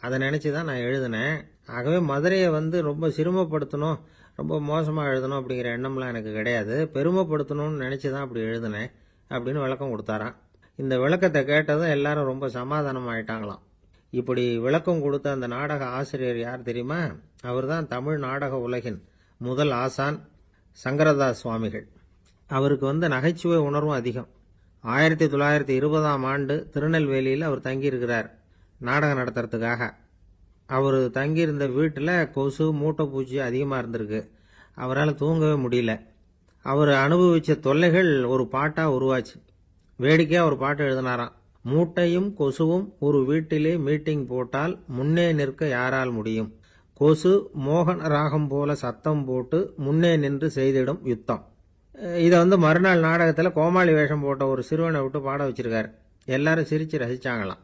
அதை நினைச்சு தான் நான் எழுதினேன். ஆகவே மதுரையை ரொம்ப சிரமப்படுத்தணும், ரொம்ப மோசமாக எழுதணும் அப்படிங்கிற எண்ணம்லாம் எனக்கு கிடையாது. பெருமைப்படுத்தணும்னு நினச்சி தான் அப்படி எழுதினேன் அப்படின்னு விளக்கம் கொடுத்தாராம். இந்த விளக்கத்தை கேட்டதும் எல்லாரும் ரொம்ப சமாதானம் ஆயிட்டாங்களாம். இப்படி விளக்கம் கொடுத்த அந்த நாடக ஆசிரியர் யார் தெரியுமா? அவர் தான் தமிழ் நாடக உலகின் முதல் ஆசான் சங்கரதாஸ் சுவாமிகள். அவருக்கு நகைச்சுவை உணர்வும் அதிகம். 1920ஆம் ஆண்டு திருநெல்வேலியில் அவர் தங்கியிருக்கிறார் நாடகம் நடத்துறதுக்காக. அவர் தங்கியிருந்த வீட்டில் கொசு மூட்டைப்பூச்சி அதிகமாக இருந்திருக்கு. அவரால் தூங்கவே முடியல. அவர் அனுபவித்த தொல்லைகள் ஒரு பாட்டாக உருவாச்சு. வேடிக்கையாக ஒரு பாட்டு எழுதினாராம். மூட்டையும் கொசுவும் ஒரு வீட்டிலே மீட்டிங் போட்டால் முன்னே நிற்க யாரால் முடியும்? கொசு மோகன ராகம் போல சத்தம் போட்டு முன்னே நின்று செய்திடும் யுத்தம். இதை மறுநாள் நாடகத்தில் கோமாளி வேஷம் போட்ட ஒரு சிறுவனை விட்டு பாட வச்சிருக்காரு. எல்லாரும் சிரிச்சு ரசிச்சாங்களாம்.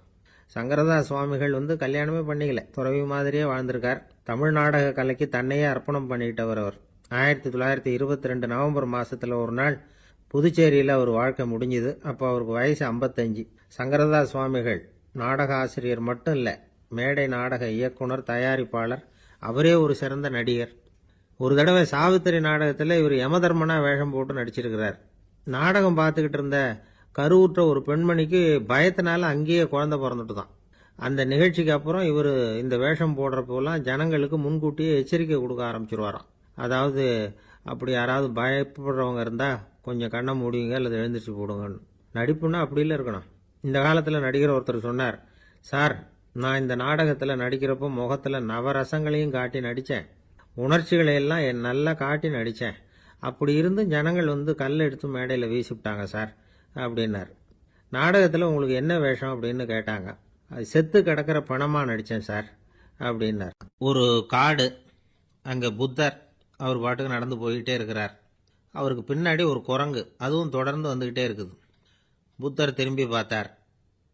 சங்கரதாஸ் சுவாமிகள் கல்யாணமே பண்ணிக்கல, துறவி மாதிரியே வாழ்ந்திருக்கார். தமிழ் நாடக கலைக்கு தன்னையே அர்ப்பணம் பண்ணிட்டவர் அவர். 1922 நவம்பர் மாசத்துல ஒரு நாள் புதுச்சேரியில் அவர் வாழ்க்கை முடிஞ்சுது. அப்போ அவருக்கு வயசு 55. சங்கரதாஸ் சுவாமிகள் நாடக ஆசிரியர் மட்டும் இல்லை, மேடை நாடக இயக்குனர், தயாரிப்பாளர், அவரே ஒரு சிறந்த நடிகர். ஒரு தடவை சாவித்திரி நாடகத்தில் இவர் யமதர்மனா வேஷம் போட்டு நடிச்சிருக்கிறார். நாடகம் பார்த்துக்கிட்டு இருந்த கருவுற்ற ஒரு பெண்மணிக்கு பயத்தினால அங்கேயே குழந்தை பிறந்துட்டு தான். அந்த நிகழ்ச்சிக்கு அப்புறம் இவர் இந்த வேஷம் போடுறப்போலாம் ஜனங்களுக்கு முன்கூட்டியே எச்சரிக்கை கொடுக்க ஆரம்பிச்சிருவாராம். அதாவது அப்படி யாராவது பயப்படுறவங்க இருந்தால் கொஞ்சம் கண்ணை மூடிங்க அல்லது எழுந்திரிச்சு போடுங்கன்னு. நடிப்புன்னா அப்படில இருக்கணும். இந்த காலத்தில் நடிகர் ஒருத்தர் சொன்னார், சார் நான் இந்த நாடகத்தில் நடிக்கிறப்போ முகத்தில் நவரசங்களையும் காட்டி நடித்தேன், உணர்ச்சிகளை எல்லாம் நல்லா காட்டி நடித்தேன். அப்படி இருந்து ஜனங்கள் கல் எடுத்து மேடையில் வீசிவிட்டாங்க சார் அப்படின்னார். நாடகத்தில் உங்களுக்கு என்ன வேஷம் அப்படின்னு கேட்டாங்க. அது செத்து கிடக்கிற பணமாக நடித்தேன் சார் அப்படின்னார். ஒரு காடு, அங்கே புத்தர் அவர் பாட்டுக்கு நடந்து போய்கிட்டே இருக்கிறார். அவருக்கு பின்னாடி ஒரு குரங்கு, அதுவும் தொடர்ந்து வந்துக்கிட்டே இருக்குது. புத்தர் திரும்பி பார்த்தார்.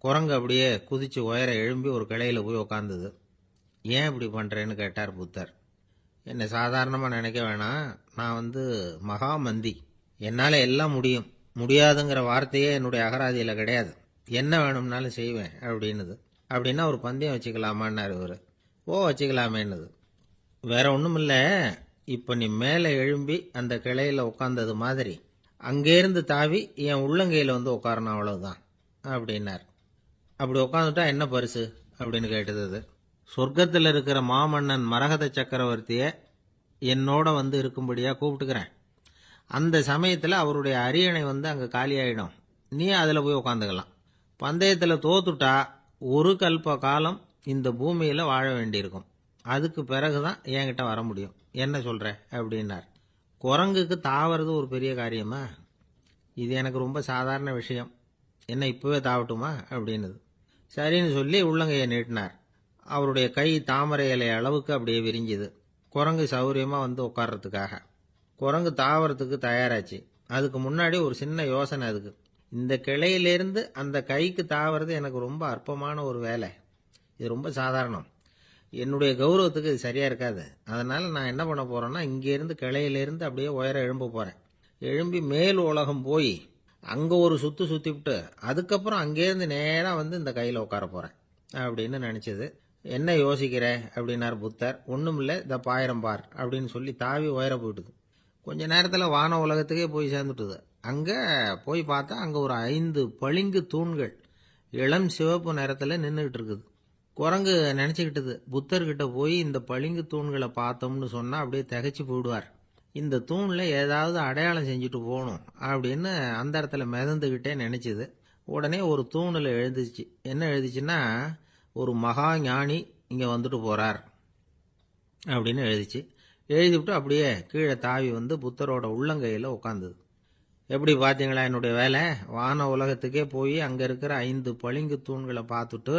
குரங்கு அப்படியே குதிச்சு உயர எழும்பி ஒரு கிளையில் போய் உக்காந்துது. ஏன் இப்படி பண்ணுறேன்னு கேட்டார் புத்தர். என்னை சாதாரணமாக நினைக்க வேணாம், நான் மகாமந்தி, என்னால் எல்லாம் முடியும், முடியாதுங்கிற வார்த்தையே என்னுடைய அகராதியில் கிடையாது, என்ன வேணும்னாலும் செய்வேன் அப்படின்னுது. அப்படின்னா ஒரு பந்தயம் வச்சுக்கலாமான்னாரு இவர். ஓ வச்சுக்கலாமேன்னுது. வேற ஒன்றும் இல்லை, இப்போ நீ மேலே எழும்பி அந்த கிளையில் உட்காந்தது மாதிரி அங்கேருந்து தாவி என் உள்ளங்கையில் உட்காரணும், அவ்வளவுதான் அப்படின்னார். அப்படி உட்காந்துட்டா என்ன பரிசு அப்படின்னு கேட்டது அது. சொர்க்கத்தில் இருக்கிற மாமன்னன் மரகத சக்கரவர்த்தியை என்னோட இருக்கும்படியாக கூப்பிட்டுக்கிறேன். அந்த சமயத்தில் அவருடைய அரியணை அங்கே காலியாயிடும், நீ அதில் போய் உட்காந்துக்கலாம். பந்தயத்தில் தோத்துட்டா ஒரு கல்ப காலம் இந்த பூமியில் வாழ வேண்டியிருக்கும், அதுக்கு பிறகுதான் என்கிட்ட வர முடியும், என்ன சொல்ற அப்படின்னார். குரங்குக்கு தாவறது ஒரு பெரிய காரியமா? இது எனக்கு ரொம்ப சாதாரண விஷயம், என்ன இப்பவே தாவட்டுமா அப்படின்னுது. சரின்னு சொல்லி உள்ளங்கையை நீட்டினார். அவருடைய கை தாமரை இலை அளவுக்கு அப்படியே விரிஞ்சுது. குரங்கு சௌரியமா உட்கார்றதுக்காக. குரங்கு தாவறதுக்கு தயாராச்சு. அதுக்கு முன்னாடி ஒரு சின்ன யோசனை அதுக்கு. இந்த கிளையிலிருந்து அந்த கைக்கு தாவறது எனக்கு ரொம்ப அற்பமான ஒரு வேலை, இது ரொம்ப சாதாரணம், என்னுடைய கௌரவத்துக்கு இது சரியா இருக்காது. அதனால நான் என்ன பண்ண போறேன்னா, இங்கிருந்து கிளையிலிருந்து அப்படியே உயர எழும்ப போறேன். எழும்பி மேல் உலகம் போய் அங்க ஒரு சுத்து சுத்திவிட்டு அதுக்கப்புறம் அங்கேருந்து நேரா இந்த கையில உட்கார போறேன் அப்படின்னு நினைச்சது. என்ன யோசிக்கிற அப்படின்னார் புத்தர். ஒண்ணும் இல்லை, இந்த பாயிரம் பார் அப்படின்னு சொல்லி தாவி உயர போயிட்டுது. கொஞ்ச நேரத்தில் வான உலகத்துக்கே போய் சேர்ந்துட்டுது. அங்கே போய் பார்த்தா அங்கே ஒரு 5 பளிங்கு தூண்கள் இளம் சிவப்பு நிறத்தில் நின்றுகிட்டு இருக்குது. குரங்கு நினச்சிக்கிட்டது, புத்தர்கிட்ட போய் இந்த பளிங்கு தூண்களை பார்த்தோம்னு சொன்னால் அப்படியே திகைச்சு போயிடுவார், இந்த தூணில் ஏதாவது அடையாளம் செஞ்சுட்டு போகணும் அப்படின்னு அந்த இடத்துல மிதந்துக்கிட்டே நினச்சிது. உடனே ஒரு தூணில் எழுதிச்சு. என்ன எழுதிச்சுன்னா, ஒரு மகா ஞானி இங்கே வந்துட்டு போகிறார் அப்படின்னு எழுதிச்சு. எழுதிவிட்டு அப்படியே கீழே தாவி புத்தரோட உள்ளங்கையில் உட்காந்துது. எப்படி பார்த்தீங்களா என்னுடைய வேலை? வான உலகத்துக்கே போய் அங்கே இருக்கிற 5 பளிங்கு தூண்களை பார்த்துட்டு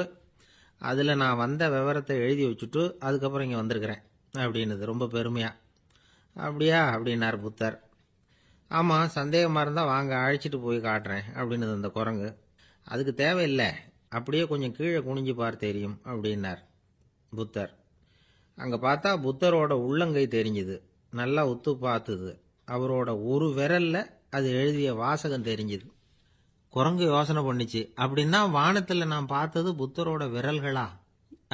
அதில் நான் வந்த விவரத்தை எழுதி வச்சுட்டு அதுக்கப்புறம் இங்கே வந்திருக்கிறேன் அப்படின்னுது ரொம்ப பெருமையா. அப்படியா அப்படின்னார் புத்தர். ஆமாம், சந்தேகமாக இருந்தால் வாங்க அழைச்சிட்டு போய் காட்டுறேன் அப்படின்னுது அந்த குரங்கு. அதுக்கு தேவையில்லை, அப்படியே கொஞ்சம் கீழே குனிஞ்சு பார் தெரியும் அப்படின்னார் புத்தர். அங்கே பார்த்தா புத்தரோட உள்ளங்கை தெரிஞ்சுது. நல்லா உத்து பார்த்துது. அவரோட ஒரு விரல்ல அது எழுதிய வாசகம் தெரிஞ்சுது. குரங்கு யோசனை பண்ணிச்சு, அப்படின்னா வானத்தில் நான் பார்த்தது புத்தரோட விரல்களா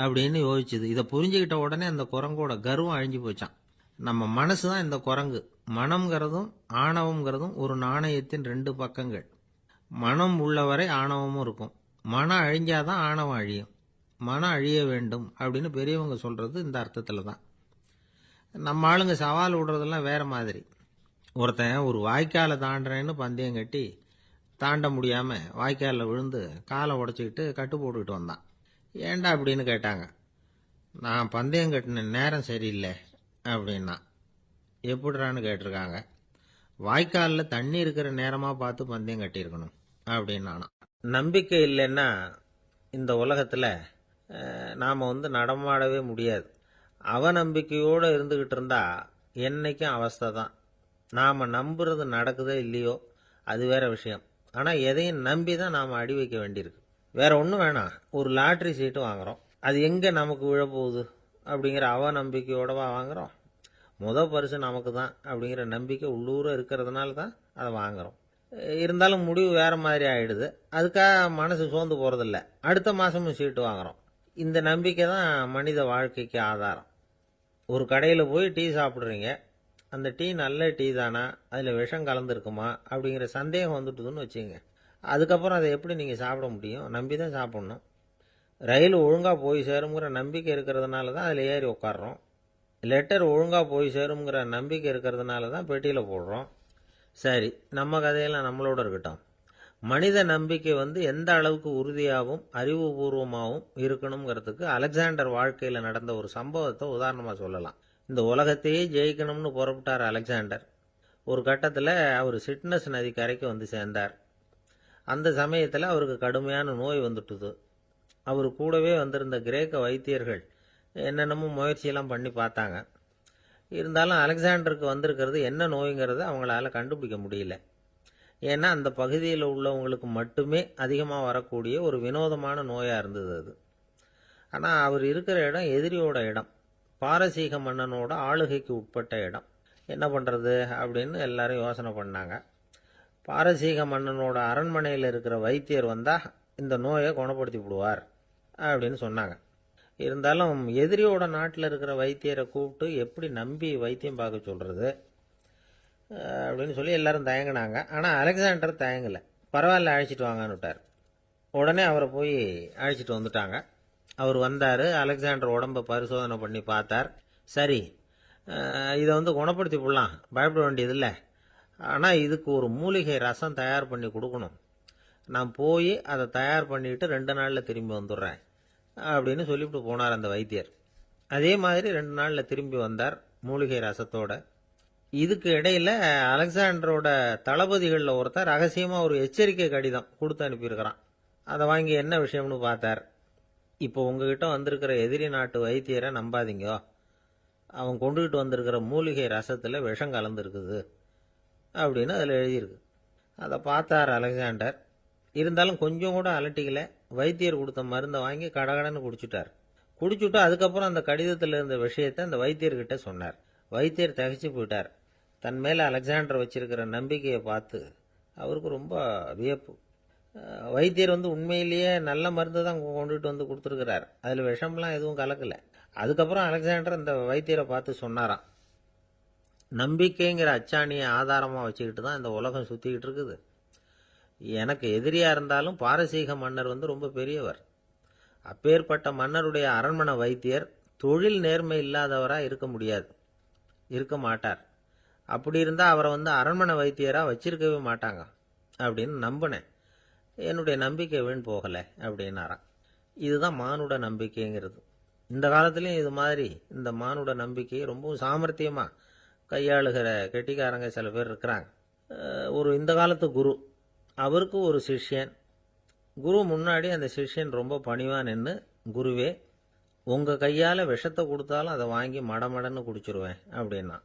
அப்படின்னு யோசிச்சுது. இதை புரிஞ்சுக்கிட்ட உடனே அந்த குரங்கோட கர்வம் அழிஞ்சு போச்சான். நம்ம மனசு தான் இந்த குரங்கு. மனம்ங்கிறதும் ஆணவம்ங்கிறதும் ஒரு நாணயத்தின் 2 பக்கங்கள். மனம் உள்ளவரை ஆணவமும் இருக்கும். மனம் அழிஞ்சாதான் ஆணவம் அழியும். மனம் அழிய வேண்டும் அப்படின்னு பெரியவங்க சொல்றது இந்த அர்த்தத்தில் தான். நம்ம ஆளுங்க சவால் விடுறதெல்லாம் வேற மாதிரி. ஒருத்தன் ஒரு வாய்க்காலை தாண்டுறேன்னு பந்தயம் கட்டி தாண்ட முடியாம வாய்க்காலில் விழுந்து காலை உடச்சிக்கிட்டு கட்டு போட்டுக்கிட்டு வந்தான். ஏண்டா அப்படின்னு கேட்டாங்க. நான் பந்தயம் கட்டின நேரம் சரியில்லை அப்படின்னா. எப்படிறான்னு கேட்டிருக்காங்க. வாய்க்காலில் தண்ணி இருக்கிற நேரமாக பார்த்து பந்தயம் கட்டியிருக்கணும் அப்படின்னானா. நம்பிக்கை இல்லைன்னா இந்த உலகத்தில் நாம் நடமாடவே முடியாது. அவநம்பிக்கையோடு இருந்துக்கிட்டு இருந்தா என்னைக்கும் அவஸ்தை தான். நாம் நம்புறது நடக்குதோ இல்லையோ அது வேற விஷயம். ஆனால் எதையும் நம்பி தான் நாம் அடி வைக்க வேண்டியிருக்கு. வேற ஒன்றும் வேணாம். ஒரு லாட்ரி சீட்டு வாங்குகிறோம். அது எங்கே நமக்கு விழப்போகுது அப்படிங்கிற அவநம்பிக்கையோடவா வாங்குகிறோம்? பரிசு நமக்கு தான் அப்படிங்கிற நம்பிக்கை உள்ளூர இருக்கிறதுனால தான் அதை வாங்குகிறோம். இருந்தாலும் முடிவு வேற மாதிரி ஆயிடுது. அதுக்காக மனசு சோர்ந்து போகிறதில்ல. அடுத்த மாதமும் சீட்டு வாங்குகிறோம். இந்த நம்பிக்கை தான் மனித வாழ்க்கைக்கு ஆதாரம். ஒரு கடையில் போய் டீ சாப்பிட்றீங்க. அந்த டீ நல்ல டீ தானா, அதில் விஷம் கலந்துருக்குமா அப்படிங்கிற சந்தேகம் வந்துட்டுதுன்னு வச்சுங்க. அதுக்கப்புறம் அதை எப்படி நீங்கள் சாப்பிட முடியும்? நம்பி தான் சாப்பிட்ணும். ரயில் ஒழுங்காக போய் சேருங்கிற நம்பிக்கை இருக்கிறதுனால தான் அதில் ஏறி உட்காடுறோம். லெட்டர் ஒழுங்காக போய் சேருங்கிற நம்பிக்கை இருக்கிறதுனால தான் பெட்டியில் போடுறோம். சரி, நம்ம கதையெல்லாம் நம்மளோட இருக்கட்டும். மனித நம்பிக்கை எந்த அளவுக்கு உறுதியாகவும் அறிவுபூர்வமாகவும் இருக்கணுங்கிறதுக்கு அலெக்சாண்டர் வாழ்க்கையில் நடந்த ஒரு சம்பவத்தை உதாரணமாக சொல்லலாம். இந்த உலகத்தையே ஜெயிக்கணும்னு புறப்பட்டார் அலெக்சாண்டர். ஒரு கட்டத்தில் அவர் சிட்னஸ் நதி கரைக்கு சேர்ந்தார். அந்த சமயத்தில் அவருக்கு கடுமையான நோய் வந்துட்டுது. அவர் கூடவே வந்திருந்த கிரேக்க வைத்தியர்கள் என்னென்னமோ முயற்சியெல்லாம் பண்ணி பார்த்தாங்க. இருந்தாலும் அலெக்சாண்டருக்கு வந்திருக்கிறது என்ன நோய்ங்கிறத அவங்களால கண்டுபிடிக்க முடியல. ஏன்னா அந்த பகுதியில் உள்ளவங்களுக்கு மட்டுமே அதிகமாக வரக்கூடிய ஒரு வினோதமான நோயாக இருந்தது அது. ஆனால் அவர் இருக்கிற இடம் எதிரியோட இடம். பாரசீக மன்னனோட ஆளுகைக்கு உட்பட்ட இடம். என்ன பண்ணுறது அப்படின்னு எல்லாரும் யோசனை பண்ணாங்க. பாரசீக மன்னனோட அரண்மனையில் இருக்கிற வைத்தியர் வந்தால் இந்த நோயை குணப்படுத்தி விடுவார் அப்படின்னு சொன்னாங்க. இருந்தாலும் எதிரியோட நாட்டில் இருக்கிற வைத்தியரை கூப்பிட்டு எப்படி நம்பி வைத்தியம் பார்க்க சொல்கிறது அப்படின்னு சொல்லி எல்லாரும் தயங்கினாங்க. ஆனால் அலெக்சாண்டர் தயங்கலை. பரவாயில்ல, அழைச்சிட்டு வாங்கன்னு விட்டார். உடனே அவரை போய் அழைச்சிட்டு வந்துட்டாங்க. அவர் வந்தார். அலெக்சாண்டர் உடம்பை பரிசோதனை பண்ணி பார்த்தார். சரி, இதை குணப்படுத்தி விடலாம், பயப்பட வேண்டியதில்லை. ஆனால் இதுக்கு ஒரு மூலிகை ரசம் தயார் பண்ணி கொடுக்கணும். நான் போய் அதை தயார் பண்ணிவிட்டு 2 நாளில் திரும்பி வந்துடுறேன் அப்படின்னு சொல்லிவிட்டு போனார் அந்த வைத்தியர். அதே மாதிரி 2 நாளில் திரும்பி வந்தார் மூலிகை ரசத்தோட. இதுக்கு இடையில் அலெக்சாண்டரோட தளபதிகளில் ஒருத்தர் ரகசியமாக ஒரு எச்சரிக்கை கடிதம் கொடுத்து அனுப்பியிருக்கிறான். அதை வாங்கி என்ன விஷயம்னு பார்த்தார். இப்போ உங்ககிட்ட வந்திருக்கிற எதிரி நாட்டு வைத்தியரை நம்பாதீங்க. அவன் கொண்டுகிட்டு வந்திருக்கிற மூலிகை ரசத்தில் விஷம் கலந்துருக்குது அப்படின்னு அதில் எழுதியிருக்கு. அதை பார்த்தார் அலெக்சாண்டர். இருந்தாலும் கொஞ்சம் கூட அலட்டிக்கல. வைத்தியர் கொடுத்த மருந்தை வாங்கி கடகடன்னு குடிச்சுட்டார். குடிச்சுட்டு அதுக்கப்புறம் அந்த கடிதத்தில் இருந்த விஷயத்தை அந்த வைத்தியர்கிட்ட சொன்னார். வைத்தியர் தகைச்சு போயிட்டார். தன் மேலே அலெக்சாண்டர் வச்சிருக்கிற நம்பிக்கையை பார்த்து அவருக்கு ரொம்ப வியப்பு. வைத்தியர் உண்மையிலேயே நல்ல மருந்து தான் கொண்டுகிட்டு கொடுத்துருக்கிறார். அதில் விஷம்லாம் எதுவும் கலக்கலை. அதுக்கப்புறம் அலெக்சாண்டர் அந்த வைத்தியரை பார்த்து சொன்னாராம், நம்பிக்கைங்கிற அச்சாணியை ஆதாரமாக வச்சுக்கிட்டு தான் இந்த உலகம் சுற்றிக்கிட்டு இருக்குது. எனக்கு எதிரியாக இருந்தாலும் பாரசீக மன்னர் ரொம்ப பெரியவர். அப்பேற்பட்ட மன்னருடைய அரண்மனை வைத்தியர் தொழில் நேர்மை இல்லாதவராக இருக்க முடியாது, இருக்க மாட்டார். அப்படி இருந்தால் அவரை அரண்மனை வைத்தியராக வச்சிருக்கவே மாட்டாங்க அப்படின்னு நம்பினேன். என்னுடைய நம்பிக்கை வீண் போகலை அப்படின்னாராம். இதுதான் மானுட நம்பிக்கைங்கிறது. இந்த காலத்துலேயும் இது மாதிரி இந்த மானுட நம்பிக்கையை ரொம்பவும் சாமர்த்தியமாக கையாளுகிற கெட்டிக்காரங்க சில பேர் இருக்கிறாங்க. ஒரு இந்த காலத்து குரு, அவருக்கு ஒரு சிஷ்யன். குரு முன்னாடி அந்த சிஷ்யன் ரொம்ப பணிவாக நின்று, குருவே, உங்கள் கையால் விஷத்தை கொடுத்தாலும் அதை வாங்கி மடமடன்னு குடிச்சிருவேன் அப்படின்னா.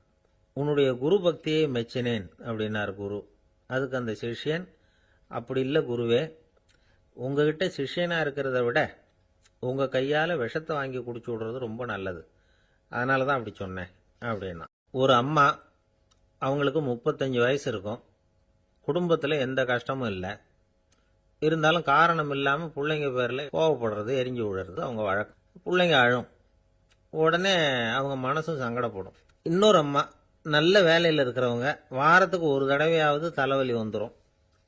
உன்னுடைய குரு பக்தியை மெச்சினேன் அப்படின்னார் குரு. அதுக்கு அந்த சிஷ்யன், அப்படி இல்லை குருவே, உங்ககிட்ட சிஷ்யனாக இருக்கிறத விட உங்கள் கையால் விஷத்தை வாங்கி குடிச்சு விடுறது ரொம்ப நல்லது, அதனால தான் அப்படி சொன்னேன் அப்படின்னா. ஒரு அம்மா, அவங்களுக்கு 35 வயசு இருக்கும். குடும்பத்தில் எந்த கஷ்டமும் இல்லை, இருந்தாலும் காரணம் இல்லாமல் பிள்ளைங்க பேரில் கோவப்படுறது, எரிஞ்சு விழுறது அவங்க வழக்கம். பிள்ளைங்க அழும், உடனே அவங்க மனசும் சங்கடப்படும். இன்னொரு அம்மா நல்ல வேலையில் இருக்கிறவங்க, வாரத்துக்கு ஒரு தடவையாவது தலைவலி வந்துடும்.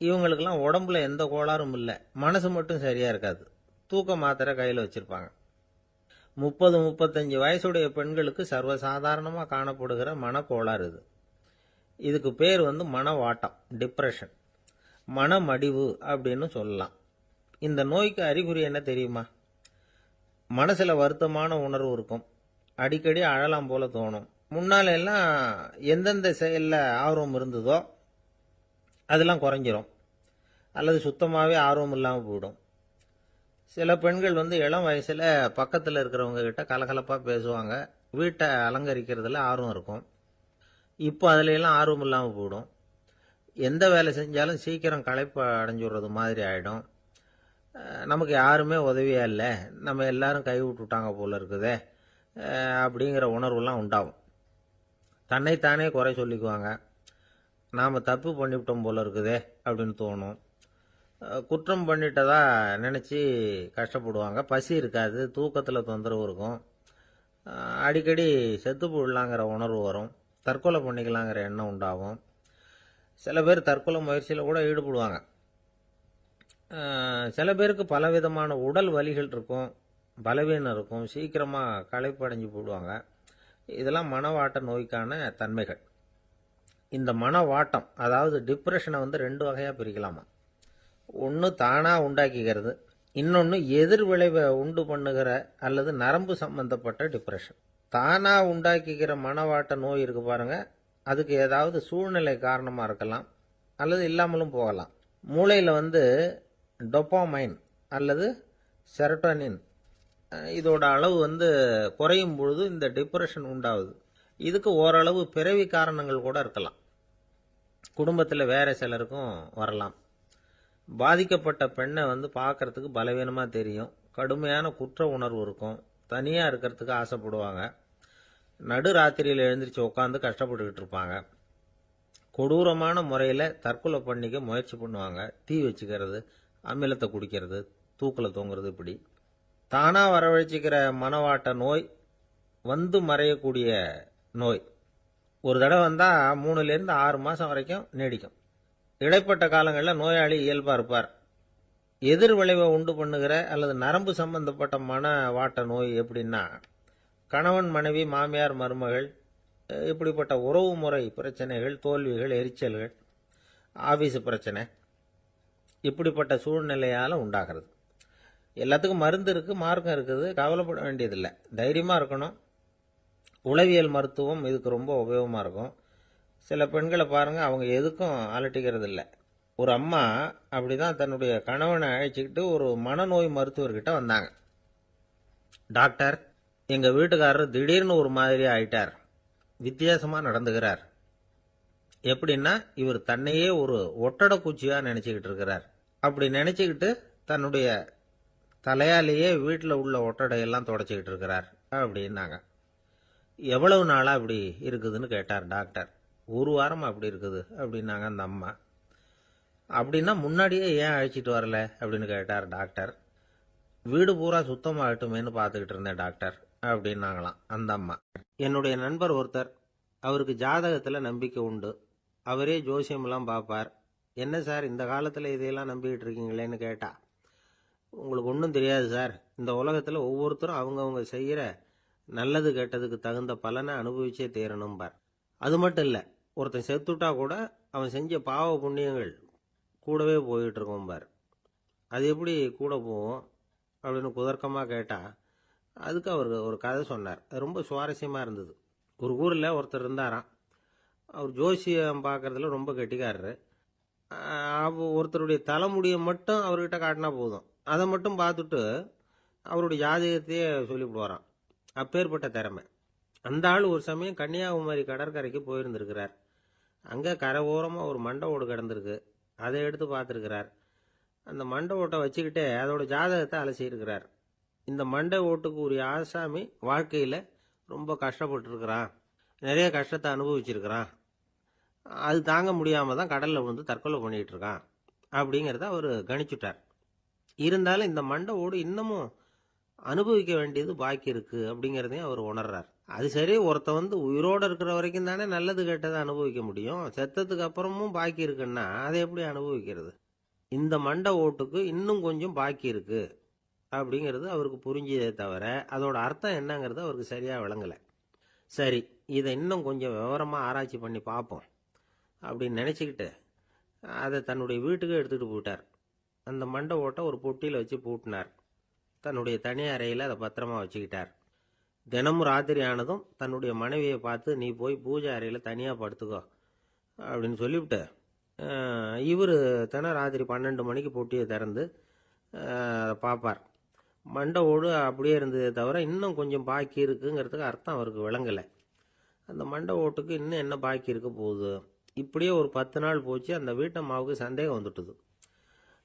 இவங்களுக்கெல்லாம் உடம்புல எந்த கோளாறும் இல்லை, மனசு மட்டும் சரியாக இருக்காது. தூக்க மாத்திரை கையில் வச்சுருப்பாங்க. 30-35 வயசுடைய பெண்களுக்கு சர்வசாதாரணமாக காணப்படுகிற மனக்கோளாறு இது. இதுக்கு பேர் மனவாட்டம், டிப்ரெஷன், மனமடிவு அப்படின்னு சொல்லலாம். இந்த நோய்க்கு அறிகுறி என்ன தெரியுமா? மனசில் வருத்தமான உணர்வு இருக்கும், அடிக்கடி அழலாம் போல தோணும். முன்னால எல்லாம் எந்தெந்த செயலில் ஆர்வம் இருந்ததோ அதெல்லாம் குறைஞ்சிரும், அல்லது சுத்தமாகவே ஆர்வம் இல்லாமல் போயிடும். சில பெண்கள் இளம் வயசில் பக்கத்தில் இருக்கிறவங்க கிட்ட கலகலப்பாக பேசுவாங்க, வீட்டை அலங்கரிக்கிறதுல ஆர்வம் இருக்கும். இப்போ அதுல எல்லாம் ஆர்வம் இல்லாமல் போயிடும். எந்த வேலை செஞ்சாலும் சீக்கிரம் களைப்பு அடைஞ்சுடுறது மாதிரி ஆகிடும். நமக்கு யாருமே உதவியா இல்லை, நம்ம எல்லாரும் கை விட்டுட்டாங்க போல இருக்குதே அப்படிங்கிற உணர்வுலாம் உண்டாகும். தன்னைத்தானே குறை சொல்லிக்குவாங்க, நாம் தப்பு பண்ணிவிட்டோம் போல இருக்குதே அப்படின்னு தோணும். குற்றம் பண்ணிட்டதா நினச்சி கஷ்டப்படுவாங்க. பசி இருக்காது, தூக்கத்தில் தொந்தரவு இருக்கும், அடிக்கடி செத்து போடலாங்கிற உணர்வு வரும், தற்கொலை பண்ணிக்கலாங்கிற எண்ணம் உண்டாகும். சில பேர் தற்கொலை முயற்சியில் கூட ஈடுபடுவாங்க. சில பேருக்கு பலவிதமான உடல் வலிகள் இருக்கும், பலவீனம் இருக்கும், சீக்கிரமாக களைப்படைஞ்சு போடுவாங்க. இதெல்லாம் மனவாட்ட நோய்க்கான தன்மைகள். இந்த மனவாட்டம், அதாவது டிப்ரெஷனை 2 வகையாக பிரிக்கலாமா. ஒன்று தானாக உண்டாக்கிக்கிறது, இன்னொன்று எதிர் விளைவை உண்டு பண்ணுகிற அல்லது நரம்பு சம்பந்தப்பட்ட டிப்ரெஷன். தானாக உண்டாக்கிக்கிற மனவாட்ட நோய் இருக்கு பாருங்க, அதுக்கு ஏதாவது சூழ்நிலை காரணமாக இருக்கலாம், அல்லது இல்லாமலும் போகலாம். மூளையில் டொப்பாமைன் அல்லது செரட்டோனின் இதோட அளவு குறையும் பொழுது இந்த டிப்ரெஷன் உண்டாகுது. இதுக்கு ஓரளவு பிறவி காரணங்கள் கூட இருக்கலாம், குடும்பத்தில் வேற சிலருக்கும் வரலாம். பாதிக்கப்பட்ட பெண்ணை பார்க்கறதுக்கு பலவீனமாக தெரியும், கடுமையான குற்ற உணர்வு இருக்கும், தனியாக இருக்கிறதுக்கு ஆசைப்படுவாங்க, நடு ராத்திரியில் எழுந்திரிச்சு உட்காந்து கஷ்டப்பட்டுக்கிட்டு இருப்பாங்க, கொடூரமான முறையில் தற்கொலை பண்ணிக்க முயற்சி பண்ணுவாங்க, தீ வச்சுக்கிறது, அமிலத்தை குடிக்கிறது, தூக்கில் தொங்குறது. இப்படி தானாக வரவழைச்சிக்கிற மனவாட்ட நோய் மறையக்கூடிய நோய். ஒரு தடவை வந்தால் 3லேருந்து 6 மாதம் வரைக்கும் நீடிக்கும். இடைப்பட்ட காலங்களில் நோயாளி இயல்பாக இருப்பார். எதிர் விளைவை உண்டு பண்ணுகிற அல்லது நரம்பு சம்பந்தப்பட்ட மனவாட்ட நோய் எப்படின்னா, கணவன் மனைவி, மாமியார் மருமகள், இப்படிப்பட்ட உறவு முறை பிரச்சனைகள், தோல்விகள், எரிச்சல்கள், ஆபீஸ் பிரச்சனை, இப்படிப்பட்ட சூழ்நிலையால் உண்டாகிறது. எல்லாத்துக்கும் மருந்து இருக்குது, மார்க்கம் இருக்குது, கவலைப்பட வேண்டியதில்லை, தைரியமாக இருக்கணும். உளவியல் மருத்துவம் இதுக்கு ரொம்ப உபயோகமாக இருக்கும். சில பெண்களை பாருங்கள், அவங்க எதுக்கும் அலட்டிக்கிறது இல்லை. ஒரு அம்மா அப்படிதான் தன்னுடைய கணவனை அழைச்சிக்கிட்டு ஒரு மனநோய் மருத்துவர்கிட்ட வந்தாங்க. டாக்டர், எங்கள் வீட்டுக்காரர் திடீர்னு ஒரு மாதிரி ஆயிட்டார், வித்தியாசமாக நடந்துகிறார். எப்படின்னா, இவர் தன்னையே ஒரு ஒட்டடை பூச்சியாக நினச்சிக்கிட்டு இருக்கிறார். அப்படி நினச்சிக்கிட்டு தன்னுடைய தலையாலேயே வீட்டில் உள்ள ஒட்டடையெல்லாம் தொடச்சிக்கிட்டு இருக்கிறார் அப்படின்னாங்க. எவ்வளவு நாளாக அப்படி இருக்குதுன்னு கேட்டார் டாக்டர். 1 வாரம் அப்படி இருக்குது அப்படின்னாங்க அந்த அம்மா. அப்படின்னா முன்னாடியே ஏன் அழைச்சிட்டு வரல அப்படின்னு கேட்டார் டாக்டர். வீடு பூரா சுத்தமாகட்டுமேனு பார்த்துக்கிட்டு இருந்தேன் டாக்டர் அப்படின்னாங்களாம் அந்த அம்மா. என்னுடைய நண்பர் ஒருத்தர், அவருக்கு ஜாதகத்தில் நம்பிக்கை உண்டு, அவரே ஜோசியமெல்லாம் பார்ப்பார். என்ன சார் இந்த காலத்தில் இதையெல்லாம் நம்பிக்கிட்டு இருக்கீங்களேன்னு கேட்டா, உங்களுக்கு ஒன்றும் தெரியாது சார், இந்த உலகத்தில் ஒவ்வொருத்தரும் அவங்கவுங்க செய்கிற நல்லது கெட்டதுக்கு தகுந்த பலனை அனுபவிச்சே தீரணும்பார். அது மட்டும் இல்லை, ஒருத்தன் செத்துட்டா கூட அவன் செஞ்ச பாவ புண்ணியங்கள் கூடவே போயிட்டு இருக்கோம்பார். அது எப்படி கூட போவோம் அப்படின்னு குதர்க்கமாக கேட்டால், அதுக்கு அவர் ஒரு கதை சொன்னார். அது ரொம்ப சுவாரஸ்யமாக இருந்தது. ஒரு ஊரில் ஒருத்தர் இருந்தாராம். அவர் ஜோசியம் பார்க்குறதுல ரொம்ப கெட்டிக்காரரு. ஒருத்தருடைய தலைமுடியை மட்டும் அவர்கிட்ட காட்டினா போதும், அதை மட்டும் பார்த்துட்டு அவருடைய ஜாதகத்தையே சொல்லிவிடுவாராம். அப்பேற்பட்ட திறமை. அந்த ஆள் ஒரு சமயம் கன்னியாகுமரி கடற்கரைக்கு போயிருந்திருக்கிறார். அங்கே கரை ஓரமாக ஒரு மண்டை ஓடு கிடந்திருக்கு, அதை எடுத்து பார்த்துருக்கிறார். அந்த மண்டை ஓட்டை வச்சுக்கிட்டே அதோட ஜாதகத்தை அலசியிருக்கிறார். இந்த மண்டை ஓட்டுக்கு உரிய ஆசாமி வாழ்க்கையில் ரொம்ப கஷ்டப்பட்டுருக்கிறான், நிறைய கஷ்டத்தை அனுபவிச்சிருக்கிறான், அது தாங்க முடியாம தான் கடல்ல விழுந்து தற்கொலை பண்ணிட்டு இருக்கான் அப்படிங்கிறத அவர் கணிச்சுட்டார். இருந்தாலும் இந்த மண்டை ஓடு இன்னமும் அனுபவிக்க வேண்டியது பாக்கி இருக்கு அப்படிங்கிறதையும் அவர் உணர்றார். அது சரி, ஒருத்த உயிரோட இருக்கிற வரைக்கும் தானே நல்லது கெட்டதை அனுபவிக்க முடியும். செத்ததுக்கு அப்புறமும் பாக்கி இருக்குன்னா அதை எப்படி அனுபவிக்கிறது? இந்த மண்டை ஓட்டுக்கு இன்னும் கொஞ்சம் பாக்கி இருக்கு அப்படிங்கிறது அவருக்கு புரிஞ்சதே தவிர அதோட அர்த்தம் என்னங்கிறது அவருக்கு சரியா விளங்கல. சரி, இதை இன்னும் கொஞ்சம் விவரமா ஆராய்ச்சி பண்ணி பார்ப்போம் அப்படின்னு நினைச்சுக்கிட்டு அதை தன்னுடைய வீட்டுக்கு எடுத்துட்டு போயிட்டார். அந்த மண்டை ஓட்டை ஒரு பொட்டியில் வச்சு பூட்டினார். தன்னுடைய தனி அறையில் அதை பத்திரமா வச்சுக்கிட்டார். தினமும் ராத்திரி ஆனதும் தன்னுடைய மனைவியை பார்த்து, நீ போய் பூஜை அறையில் தனியாக படுத்துக்கோ அப்படின்னு சொல்லிவிட்டு இவர் ராத்திரி 12 மணிக்கு பொட்டியை திறந்து பார்ப்பார். மண்டை ஓடு அப்படியே இருந்ததே தவிர இன்னும் கொஞ்சம் பாக்கி இருக்குங்கிறதுக்கு அர்த்தம் அவருக்கு விளங்கலை. அந்த மண்டை ஓட்டுக்கு இன்னும் என்ன பாக்கி இருக்க போகுது? இப்படியே ஒரு 10 நாள் போச்சு. அந்த வீட்டம்மாவுக்கு சந்தேகம் வந்துட்டுது.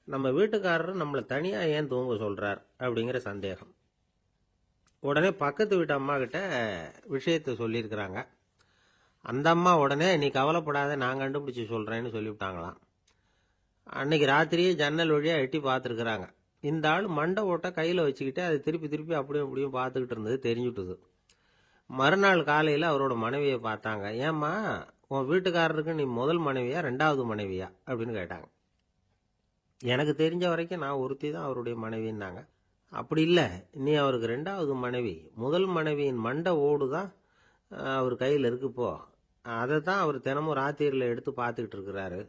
நம்ம வீட்டுக்காரர் நம்மளை தனியாக ஏன் தூங்க சொல்கிறார் அப்படிங்கிற சந்தேகம். உடனே பக்கத்து வீட்டு அம்மா கிட்ட விஷயத்தை சொல்லியிருக்கிறாங்க. அந்த அம்மா உடனே, நீ கவலைப்படாத, நான் கண்டுபிடிச்சி சொல்கிறேன்னு சொல்லிவிட்டாங்களாம். அன்னைக்கு ராத்திரியே ஜன்னல் வழியாக எட்டி பார்த்துருக்குறாங்க. இந்த ஆள் மண்டை ஓட்டை கையில் வச்சுக்கிட்டு அதை திருப்பி திருப்பி அப்படியும் அப்படியும் பார்த்துக்கிட்டு இருந்தது தெரிஞ்சுட்டுது. மறுநாள் காலையில் அவரோட மனைவியை பார்த்தாங்க. ஏம்மா, உன் வீட்டுக்காரருக்கு நீ முதல் மனைவியா 2வது மனைவியா அப்படின்னு கேட்டாங்க. எனக்கு தெரிஞ்ச வரைக்கும் நான் ஒருத்தி தான் அவருடைய மனைவின்னாங்க. அப்படி இல்லை, நீ அவருக்கு 2வது மனைவி. முதல் மனைவியின் மண்டை ஓடு தான் அவர் கையில் இருக்குப்போ, அதை தான் அவர் தினமும் ராத்திரியில் எடுத்து பார்த்துக்கிட்டு இருக்கிறாரு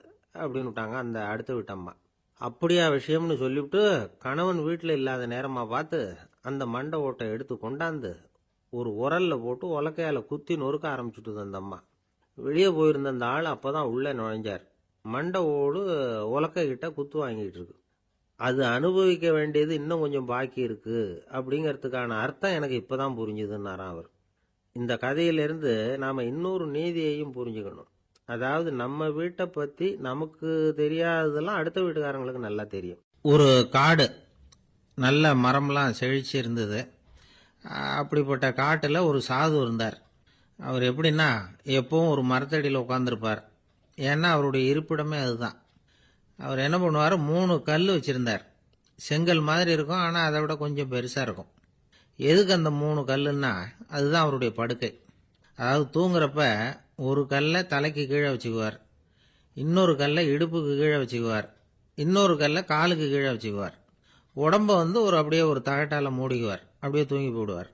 அப்படின்னு விட்டாங்க அந்த அடுத்த வீட்டம்மா. அப்படியா விஷயம்னு சொல்லிவிட்டு கணவன் வீட்டில் இல்லாத நேரமாக பார்த்து அந்த மண்டை ஓட்டை எடுத்து கொண்டாந்து ஒரு உரல்ல போட்டு உலக்கையால் குத்தி நொறுக்க ஆரம்பிச்சுட்டுது அந்த அம்மா. வெளியே போயிருந்த அந்த ஆள் அப்போதான் உள்ளே நுழைஞ்சார். மண்டை ஓடு உலக்கை கிட்ட குத்து வாங்கிட்டு இருக்கு. அது அனுபவிக்க வேண்டியது இன்னும் கொஞ்சம் பாக்கி இருக்கு அப்படிங்கிறதுக்கான அர்த்தம் எனக்கு இப்பதான் புரிஞ்சுதுன்னாராம் அவர். இந்த கதையிலிருந்து நாம இன்னொரு நீதியையும் புரிஞ்சுக்கணும். அதாவது நம்ம வீட்டை பத்தி நமக்கு தெரியாததெல்லாம் அடுத்த வீட்டுக்காரங்களுக்கு நல்லா தெரியும். ஒரு காடு, நல்ல மரம்லாம் செழிச்சு இருந்தது. அப்படிப்பட்ட காட்டில் ஒரு சாது இருந்தார். அவர் எப்படின்னா, எப்பவும் ஒரு மரத்தடியில் உட்காந்துருப்பார். ஏன்னா அவருடைய இருப்பிடமே அதுதான். அவர் என்ன பண்ணுவார், 3 கல் வச்சுருந்தார். செங்கல் மாதிரி இருக்கும், ஆனால் அதை விட கொஞ்சம் பெருசாக இருக்கும். எதுக்கு அந்த 3 கல்லுன்னா, அதுதான் அவருடைய படுக்கை. அதாவது தூங்குறப்ப ஒரு கல்லை தலைக்கு கீழே வச்சுக்குவார், இன்னொரு கல்லை இடுப்புக்கு கீழே வச்சுக்குவார், இன்னொரு கல்லை காலுக்கு கீழே வச்சுக்குவார். உடம்ப அப்படியே ஒரு தகட்டால் மூடிக்குவார். அப்படியே தூங்கி போடுவார்.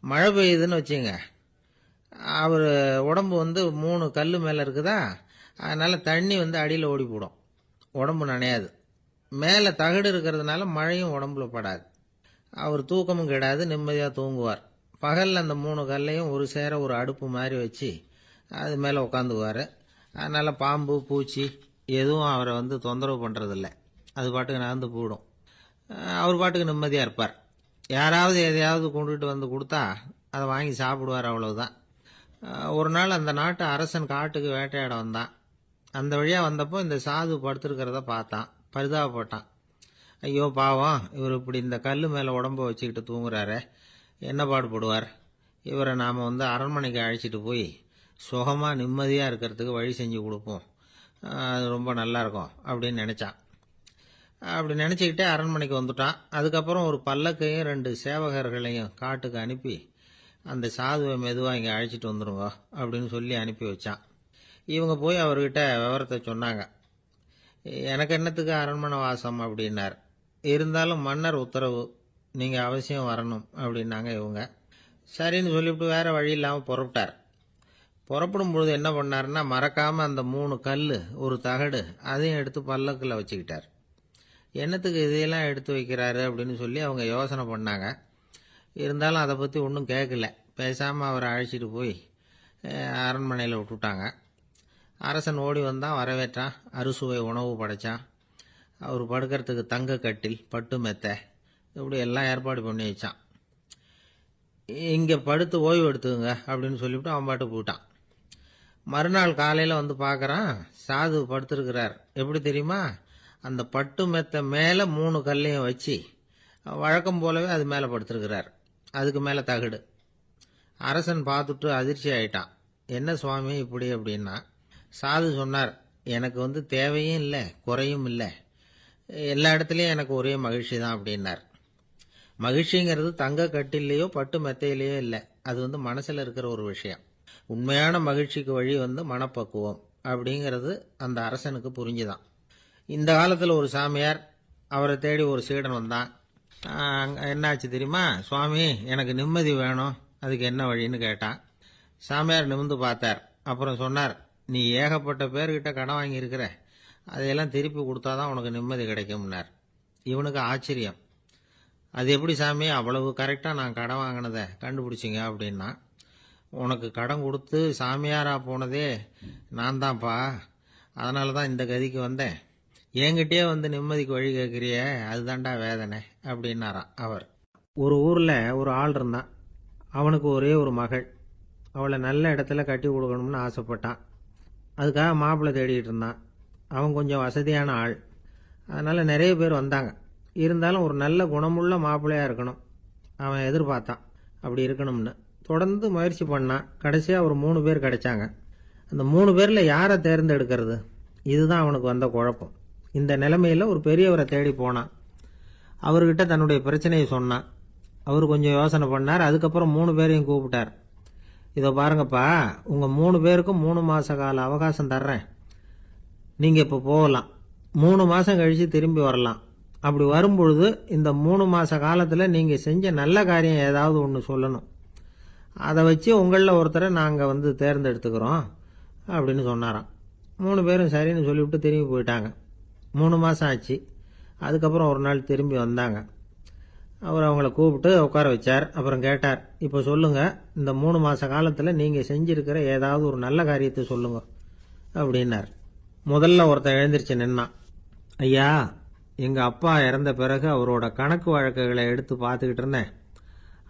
மழை பெய்யுதுன்னு வச்சுங்க, அவர் உடம்பு 3 கல் மேலே இருக்குதா, அதனால் தண்ணி அடியில் ஓடி போடும், உடம்பு நனையாது. மேலே தகடு இருக்கிறதுனால மழையும் உடம்புல படாது. அவர் தூக்கமும் கெடாது, நிம்மதியாக தூங்குவார். பகலில் அந்த 3 கல்லையும் ஒரு சேர ஒரு அடுப்பு மாதிரி வச்சு அது மேலே உட்காந்துக்குவார். அதனால் பாம்பு பூச்சி எதுவும் அவரை தொந்தரவு பண்ணுறதில்ல. அது பாட்டுக்கு நகர்ந்து போயிடும். அவர் பாட்டுக்கு நிம்மதியாக இருப்பார். யாராவது எதையாவது கொண்டுகிட்டு கொடுத்தா அதை வாங்கி சாப்பிடுவார், அவ்வளவுதான். ஒரு நாள் அந்த நாட்டு அரசன் காட்டுக்கு வேட்டையாட வந்தான். அந்த வழியாக வந்தப்போ இந்த சாது படுத்திருக்கிறத பார்த்தான். பரிதாபப்பட்டான். ஐயோ பாவம், இவர் இப்படி இந்த கல் மேலே உடம்ப வச்சுக்கிட்டு தூங்குறாரு, என்ன பாடுபடுவார். இவரை நாம் அரண்மனைக்கு அழைச்சிட்டு போய் சுகமாக நிம்மதியாக இருக்கிறதுக்கு வழி செஞ்சு கொடுப்போம், அது ரொம்ப நல்லாயிருக்கும் அப்படின்னு நினச்சான். அப்படி நினச்சிக்கிட்டே அரண்மனைக்கு வந்துட்டான். அதுக்கப்புறம் ஒரு பல்லக்கையும் 2 சேவகர்களையும் காட்டுக்கு அனுப்பி அந்த சாதுவை மெதுவாக இங்கே அழைச்சிட்டு வந்துடுங்க அப்படின்னு சொல்லி அனுப்பி வச்சான். இவங்க போய் அவர்கிட்ட விவரத்தை சொன்னாங்க. எனக்கு என்னத்துக்கு அரண்மனை வாசம் அப்படின்னார். இருந்தாலும் மன்னர் உத்தரவு, நீங்கள் அவசியம் வரணும் அப்படின்னாங்க இவங்க. சரின்னு சொல்லிவிட்டு வேறு வழி இல்லாமல் புறப்பட்டார். புறப்படும் பொழுது என்ன பண்ணாருன்னா, மறக்காமல் அந்த 3 கல் ஒரு தகடு அதையும் எடுத்து பல்லக்கில் வச்சுக்கிட்டார். என்னத்துக்கு இதையெல்லாம் எடுத்து வைக்கிறாரு அப்படின்னு சொல்லி அவங்க யோசனை பண்ணாங்க. இருந்தாலும் அதை பற்றி ஒன்றும் கேட்கல. பேசாமல் அவரை அழைச்சிட்டு போய் அரண்மனையில் விட்டுட்டாங்க. அரசன் ஓடி வந்தான், வரவேற்றான், அறுசுவை உணவு படைச்சான். அவர் படுக்கிறதுக்கு தங்க கட்டில், பட்டு மெத்தை, இப்படி எல்லாம் ஏற்பாடு பண்ணி வச்சான். இங்கே படுத்து ஓய்வு எடுத்துங்க அப்படின்னு சொல்லிவிட்டு அவன் பாட்டு போயிட்டான். மறுநாள் காலையில் பார்க்குறான், சாது படுத்திருக்கிறார். எப்படி தெரியுமா, அந்த பட்டு மெத்தை மேலே 3 கல்லையும் வச்சு வழக்கம் போலவே அது மேலே படுத்திருக்கிறார். அதுக்கு மேலே தகடு. அரசன் பார்த்துட்டு அதிர்ச்சி ஆயிட்டான். என்ன சுவாமி இப்படி அப்படின்னா, சாது சொன்னார், எனக்கு தேவையும் இல்லை குறையும் இல்லை, எல்லா இடத்துலையும் எனக்கு ஒரே மகிழ்ச்சி தான் அப்படின்னார். மகிழ்ச்சிங்கிறது தங்க கட்டிலேயோ பட்டு மெத்தையிலேயோ இல்லை, அது மனசில் இருக்கிற ஒரு விஷயம். உண்மையான மகிழ்ச்சிக்கு வழி மனப்பக்குவம் அப்படிங்கிறது அந்த அரசனுக்கு புரிஞ்சுதான். இந்த காலத்தில் ஒரு சாமியார், அவரை தேடி ஒரு சீடன் வந்தான். என்னாச்சு தெரியுமா, சுவாமி எனக்கு நிம்மதி வேணும், அதுக்கு என்ன வழின்னு கேட்டான். சாமியார் நிமிர்ந்து பார்த்தார். அப்புறம் சொன்னார், நீ ஏகப்பட்ட பேர்கிட்ட கடன் வாங்கியிருக்கிற, அதையெல்லாம் திருப்பி கொடுத்தாதான் உனக்கு நிம்மதி கிடைக்கும்னார். இவனுக்கு ஆச்சரியம். அது எப்படி சாமி, அவ்வளவு கரெக்டாக நான் கடன் வாங்கினதை கண்டுபிடிச்சிங்க அப்படின்னா. உனக்கு கடன் கொடுத்து சாமியாரா போனதே நான் தான்ப்பா, அதனால தான் இந்த கதிக்கு வந்தேன். என்கிட்டயே நிம்மதிக்கு வழி கேட்குறிய, அதுதான்டா வேதனை அப்படின்னாராம் அவர். ஒரு ஊரில் ஒரு ஆள் இருந்தான். அவனுக்கு ஒரே ஒரு மகள். அவளை நல்ல இடத்துல கட்டி கொடுக்கணும்னு ஆசைப்பட்டான். அதுக்காக மாப்பிள்ளை தேடிட்டு இருந்தான். அவன் கொஞ்சம் வசதியான ஆள், அதனால் நிறைய பேர் வந்தாங்க. இருந்தாலும் ஒரு நல்ல குணமுள்ள மாப்பிள்ளையாக இருக்கணும் அவன் எதிர்பார்த்தான். அப்படி இருக்கணும்னு தொடர்ந்து முயற்சி பண்ணான். கடைசியாக ஒரு 3 பேர் கிடைச்சாங்க. அந்த 3 பேரில் யாரை தேர்ந்தெடுக்கிறது, இதுதான் அவனுக்கு வந்த குழப்பம். இந்த நிலைமையில் ஒரு பெரியவரை தேடி போனான். அவர்கிட்ட தன்னுடைய பிரச்சனையை சொன்னான். அவர் கொஞ்சம் யோசனை பண்ணார். அதுக்கப்புறம் 3 பேரையும் கூப்பிட்டார். இதோ பாருங்கப்பா, உங்கள் 3 பேருக்கும் 3 மாத கால அவகாசம் தர்றேன். நீங்கள் இப்போ போகலாம், 3 மாதம் கழித்து திரும்பி வரலாம். அப்படி வரும்பொழுது இந்த 3 மாத காலத்தில் நீங்கள் செஞ்ச நல்ல காரியம் ஏதாவது ஒன்று சொல்லணும். அதை வச்சு உங்களில் ஒருத்தரை நாங்கள் தேர்ந்தெடுத்துக்கிறோம் அப்படின்னு சொன்னாராம். 3 பேரும் சரின்னு சொல்லிவிட்டு திரும்பி போயிட்டாங்க. 3 மாதம் ஆச்சு. அதுக்கப்புறம் ஒரு நாள் திரும்பி வந்தாங்க. அவர் அவங்கள கூப்பிட்டு உட்கார வச்சார். அப்புறம் கேட்டார், இப்போ சொல்லுங்கள், இந்த 3 மாத காலத்தில் நீங்கள் செஞ்சிருக்கிற ஏதாவது ஒரு நல்ல காரியத்தை சொல்லுங்க அப்படின்னார். முதல்ல ஒருத்தன் எழுந்திருச்சு நின்னான். ஐயா, எங்கள் அப்பா இறந்த பிறகு அவரோட கணக்கு வழக்குகளை எடுத்து பார்த்துக்கிட்டு இருந்தேன்.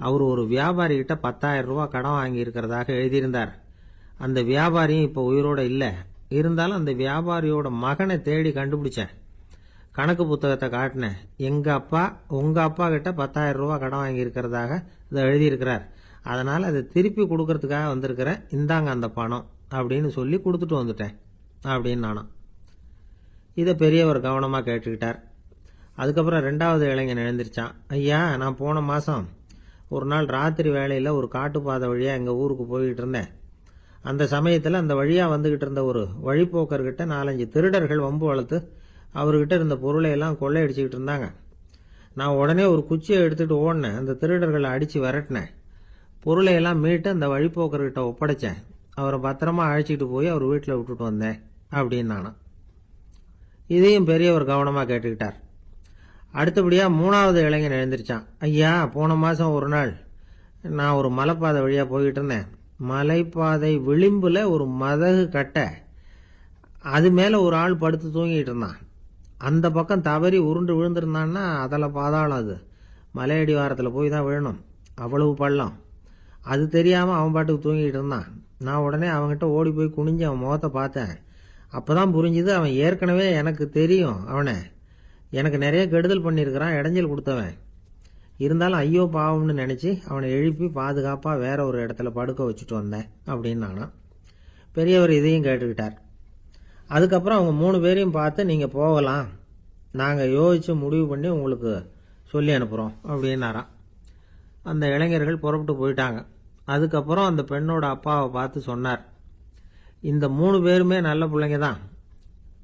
அவர் ஒரு வியாபாரிகிட்ட 10,000 ரூபா கடன் வாங்கியிருக்கிறதாக எழுதியிருந்தார். அந்த வியாபாரியும் இப்போ உயிரோட இல்லை. இருந்தாலும் அந்த வியாபாரியோட மகனை தேடி கண்டுபிடிச்சேன். கணக்கு புத்தகத்தை காட்டினேன். எங்கள் அப்பா உங்கள் அப்பா கிட்ட 10,000 ரூபா கடன் வாங்கியிருக்கிறதாக இதை எழுதியிருக்கிறார். அதனால் அதை திருப்பி கொடுக்கறதுக்காக வந்திருக்கிறேன், இந்தாங்க அந்த பணம் அப்படின்னு சொல்லி கொடுத்துட்டு வந்துட்டேன் அப்படின்னு நானும். இதை பெரியவர் கவனமாக கேட்டுக்கிட்டார். அதுக்கப்புறம் 2வது இளைஞன் எழுந்திருச்சான். ஐயா, நான் போன மாதம் ஒரு நாள் ராத்திரி வேளையில் ஒரு காட்டுப்பாதை வழியாக எங்கள் ஊருக்கு போய்கிட்டு இருந்தேன். அந்த சமயத்தில் அந்த வழியாக வந்துக்கிட்டு இருந்த ஒரு வழிப்போக்கர்கிட்ட 4-5 திருடர்கள் வம்பு வளர்த்து அவர்கிட்ட இருந்த பொருளை எல்லாம் கொள்ளையடிச்சிக்கிட்டு இருந்தாங்க. நான் உடனே ஒரு குச்சியை எடுத்துகிட்டு ஓடினேன். அந்த திருடர்களை அடித்து விரட்டினேன். பொருளை எல்லாம் மீட்டு அந்த வழிப்போக்கர்கிட்ட ஒப்படைச்சேன். அவரை பத்திரமா அழைச்சிட்டு போய் அவர் வீட்டில் விட்டுட்டு வந்தேன் அப்படின்னு நானும். இதையும் பெரியவர் கவனமாக கேட்டுக்கிட்டார். அடுத்தபடியாக 3வது இளைஞன் எழுந்திருச்சான். ஐயா, போன மாதம் ஒரு நாள் நான் ஒரு மலைப்பாதை வழியாக போய்கிட்டு இருந்தேன். மலைப்பாதை விளிம்பில் ஒரு மதகு கட்டை, அது மேலே ஒரு ஆள் படுத்து தூங்கிட்டு இருந்தான். அந்த பக்கம் தவறி உருண்டு விழுந்திருந்தான்னா அதில் பாதாளம். அது மலையடி வாரத்தில் போய் தான் விழணும், அவ்வளவு பள்ளம். அது தெரியாமல் அவன் பாட்டுக்கு தூங்கிட்டு இருந்தான். நான் உடனே அவன்கிட்ட ஓடி போய் குனிஞ்சு அவன் முகத்தை பார்த்தேன். அப்போ தான் புரிஞ்சுது, அவன் ஏற்கனவே எனக்கு தெரியும். அவனை எனக்கு நிறைய கெடுதல் பண்ணியிருக்கிறான், இடைஞ்சல் கொடுத்தவன். இருந்தாலும் ஐயோ பாவம்னு நினச்சி அவனை எழுப்பி பாதுகாப்பாக வேற ஒரு இடத்துல படுக்க வச்சுட்டு வந்தேன் அப்படின்னு நானும். பெரியவர் இதையும் கேட்டுக்கிட்டார். அதுக்கப்புறம் அவங்க 3 பேரையும் பார்த்து, நீங்கள் போகலாம், நாங்கள் யோசித்து முடிவு பண்ணி உங்களுக்கு சொல்லி அனுப்புகிறோம் அப்படின்னாராம். அந்த இளைஞர்கள் புறப்பட்டு போயிட்டாங்க. அதுக்கப்புறம் அந்த பெண்ணோட அப்பாவை பார்த்து சொன்னார், இந்த 3 பேருமே நல்ல பிள்ளைங்க தான்,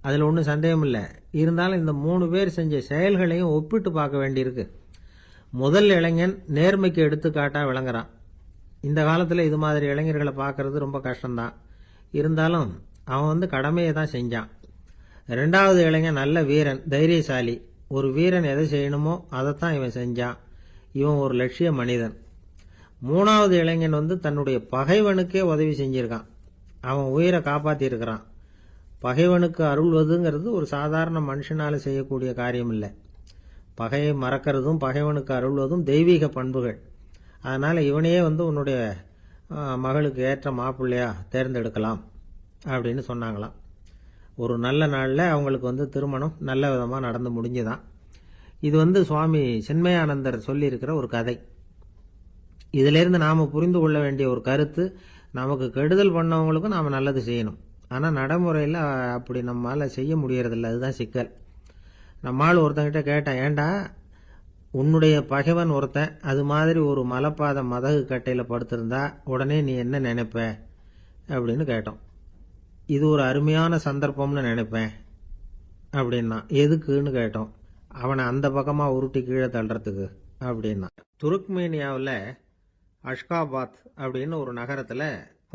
அதில் ஒன்றும் சந்தேகம் இல்லை. இருந்தாலும் இந்த 3 பேர் செஞ்ச செயல்களையும் ஒப்பிட்டு பார்க்க வேண்டியிருக்கு. முதல் இளைஞன் நேர்மைக்கு எடுத்துக்காட்டாக விளங்குறான். இந்த காலத்தில் இது மாதிரி இளைஞர்களை பார்க்கறது ரொம்ப கஷ்டம்தான். இருந்தாலும் அவன் கடமையை தான் செஞ்சான். 2வது இளைஞன் நல்ல வீரன், தைரியசாலி. ஒரு வீரன் எதை செய்யணுமோ அதைத்தான் இவன் செஞ்சான். இவன் ஒரு லட்சிய மனிதன். 3வது இளைஞன் தன்னுடைய பகைவனுக்கே உதவி செஞ்சிருக்கான். அவன் உயிரை காப்பாற்றியிருக்கிறான். பகைவனுக்கு அருள்வதுங்கிறது ஒரு சாதாரண மனுஷனால் செய்யக்கூடிய காரியம் இல்லை. பகையை மறக்கிறதும் பகைவனுக்கு அருள்வதும் தெய்வீக பண்புகள். அதனால் இவனையே உன்னுடைய மகளுக்கு ஏற்ற மாப்பிள்ளையா தேர்ந்தெடுக்கலாம் அப்படின்னு சொன்னாங்களாம். ஒரு நல்ல நாளில் அவங்களுக்கு திருமணம் நல்ல விதமாக நடந்து முடிஞ்சுதான். இது சுவாமி சின்மயானந்தர் சொல்லியிருக்கிற ஒரு கதை. இதிலிருந்து நாம் புரிந்து கொள்ள வேண்டிய ஒரு கருத்து, நமக்கு கெடுதல் பண்ணவங்களுக்கும் நாம் நல்லது செய்யணும். ஆனால் நடைமுறையில் அப்படி நம்மளால் செய்ய முடியறதில்ல. அதுதான் சிக்கல். நம்மால் ஒருத்தங்கிட்ட கேட்டேன், ஏண்டா உன்னுடைய பகைவன் ஒருத்தன் அது மாதிரி ஒரு மலைப்பாதை மதகு கட்டையில் படுத்திருந்தா உடனே நீ என்ன நினைப்ப அப்படின்னு கேட்டோம். இது ஒரு அருமையான சந்தர்ப்பம்னு நினைப்பேன் அப்படின்னா. எதுக்குன்னு கேட்டோம். அவனை அந்த பக்கமாக உருட்டி கீழே தள்ளுறதுக்கு அப்படின்னா. துருக்மேனியாவில் அஷ்காபாத் அப்படின்னு ஒரு நகரத்தில்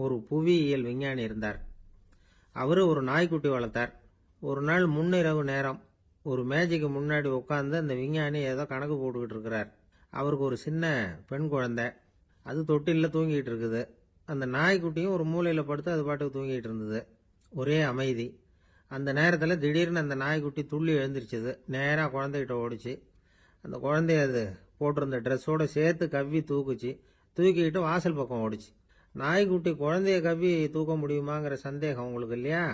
ஒரு புவியியல் விஞ்ஞானி இருந்தார். அவர் ஒரு நாய்க்குட்டி வளர்த்தார். ஒரு நாள் முன்னிரவு நேரம் ஒரு மேஜைக்கு முன்னாடி உட்காந்து அந்த விஞ்ஞானி ஏதோ கணக்கு போட்டுக்கிட்டு இருக்கிறார். அவருக்கு ஒரு சின்ன பெண் குழந்தை, அது தொட்டிலில் தூங்கிட்டு இருக்குது. அந்த நாய்க்குட்டியும் ஒரு மூலையில் படுத்து அது பாட்டுக்கு தூங்கிட்டு இருந்தது. ஒரே அமைதி. அந்த நேரத்தில் திடீர்னு அந்த நாய்க்குட்டி துள்ளி எழுந்திரிச்சது. நேராக குழந்தைகிட்ட ஓடிச்சு. அந்த குழந்தைய அது போட்டிருந்த ட்ரெஸ்ஸோடு சேர்த்து கவ்வி தூக்குச்சு. தூக்கிக்கிட்டு வாசல் பக்கம் ஓடிச்சு. நாய்க்குட்டி குழந்தைய கவ்வி தூக்க முடியுமாங்கிற சந்தேகம் உங்களுக்கு இல்லையா?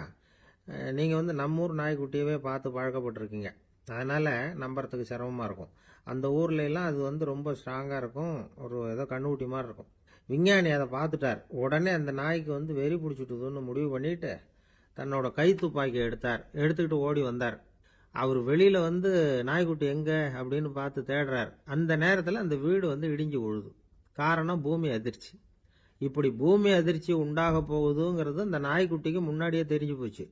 நீங்கள் நம்ம ஊர் நாய்க்குட்டியவே பார்த்து பழக்கப்பட்டிருக்கீங்க. அதனால் நம்புறதுக்கு சிரமமாக இருக்கும். அந்த ஊர்ல எல்லாம் அது ரொம்ப ஸ்ட்ராங்காக இருக்கும். ஒரு ஏதோ கண்ணுக்குட்டி மாதிரி இருக்கும். விஞ்ஞானி அதை பார்த்துட்டார். உடனே அந்த நாய்க்கு வெறி பிடிச்சிட்டுதுன்னு முடிவு பண்ணிட்டு தன்னோட கை துப்பாக்கி எடுத்துக்கிட்டு ஓடி வந்தார். அவர் வெளியில் நாய்க்குட்டி எங்கே அப்படின்னு பார்த்து தேடுறார். அந்த நேரத்தில் அந்த வீடு இடிஞ்சு விழுது. காரணம் பூமி அதிர்ச்சி. இப்படி பூமி அதிர்ச்சி உண்டாக போகுதுங்கிறது அந்த நாய்க்குட்டிக்கு முன்னாடியே தெரிஞ்சு போச்சு.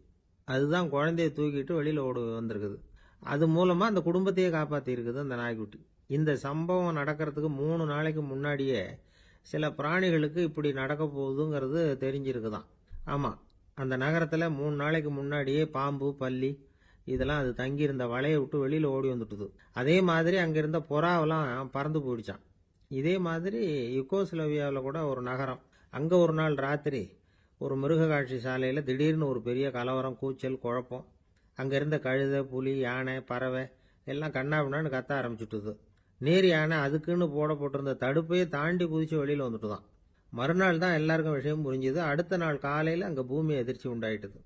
அதுதான் குழந்தைய தூக்கிட்டு வெளியில் ஓடி வந்திருக்குது. அது மூலமாக அந்த குடும்பத்தையே காப்பாற்றி இருக்குது அந்த நாய்க்குட்டி. இந்த சம்பவம் நடக்கிறதுக்கு 3 நாளைக்கு முன்னாடியே சில பிராணிகளுக்கு இப்படி நடக்க போகுதுங்கிறது தெரிஞ்சிருக்குதான். ஆமாம், அந்த நகரத்தில் 3 நாளைக்கு முன்னாடியே பாம்பு, பல்லி இதெல்லாம் அது தங்கியிருந்த வலையை விட்டு வெளியில் ஓடி வந்துட்டுது. அதே மாதிரி அங்கே இருந்த புறாவெல்லாம் பறந்து போயிடுச்சான். இதே மாதிரி யுகோஸ்லோவியாவில் கூட ஒரு நகரம். அங்கே ஒரு நாள் ராத்திரி ஒரு மிருக காட்சி சாலையில் திடீர்னு ஒரு பெரிய கலவரம், கூச்சல், குழப்பம். அங்கே இருந்த கழுதை, புலி, யானை, பறவை எல்லாம் கண்ணாபின்னான்னு கத்த ஆரம்பிச்சுட்டுது. நீர் யானை அதுக்குன்னு போடப்பட்டிருந்த தடுப்பையே தாண்டி குதிச்சு வெளியில் வந்துட்டு தான். மறுநாள் தான் எல்லாருக்கும் விஷயம் புரிஞ்சுது. அடுத்த நாள் காலையில் அங்கே பூமி அதிர்ச்சி உண்டாயிட்டுது.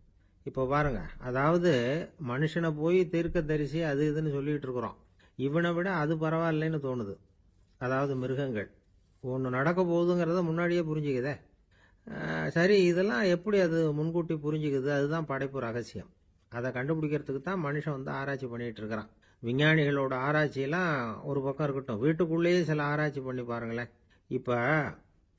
இப்போ பாருங்க, அதாவது மனுஷனை போய் தீர்க்க தரிசி அது இதுன்னு சொல்லிட்டு இருக்கிறோம். இவனை விட அது பரவாயில்லைன்னு தோணுது. அதாவது மிருகங்கள் ஒன்று நடக்க போகுதுங்கிறத முன்னாடியே புரிஞ்சுக்குதே. சரி, இதெல்லாம் எப்படி அது முன்கூட்டி புரிஞ்சுக்குது? அதுதான் படைப்பு ரகசியம். அதை கண்டுபிடிக்கிறதுக்கு தான் மனுஷன் ஆராய்ச்சி பண்ணிட்டு இருக்கிறான். விஞ்ஞானிகளோட ஆராய்ச்சியெல்லாம் ஒரு பக்கம் இருக்கட்டும், வீட்டுக்குள்ளேயே சில ஆராய்ச்சி பண்ணி பாருங்களேன். இப்போ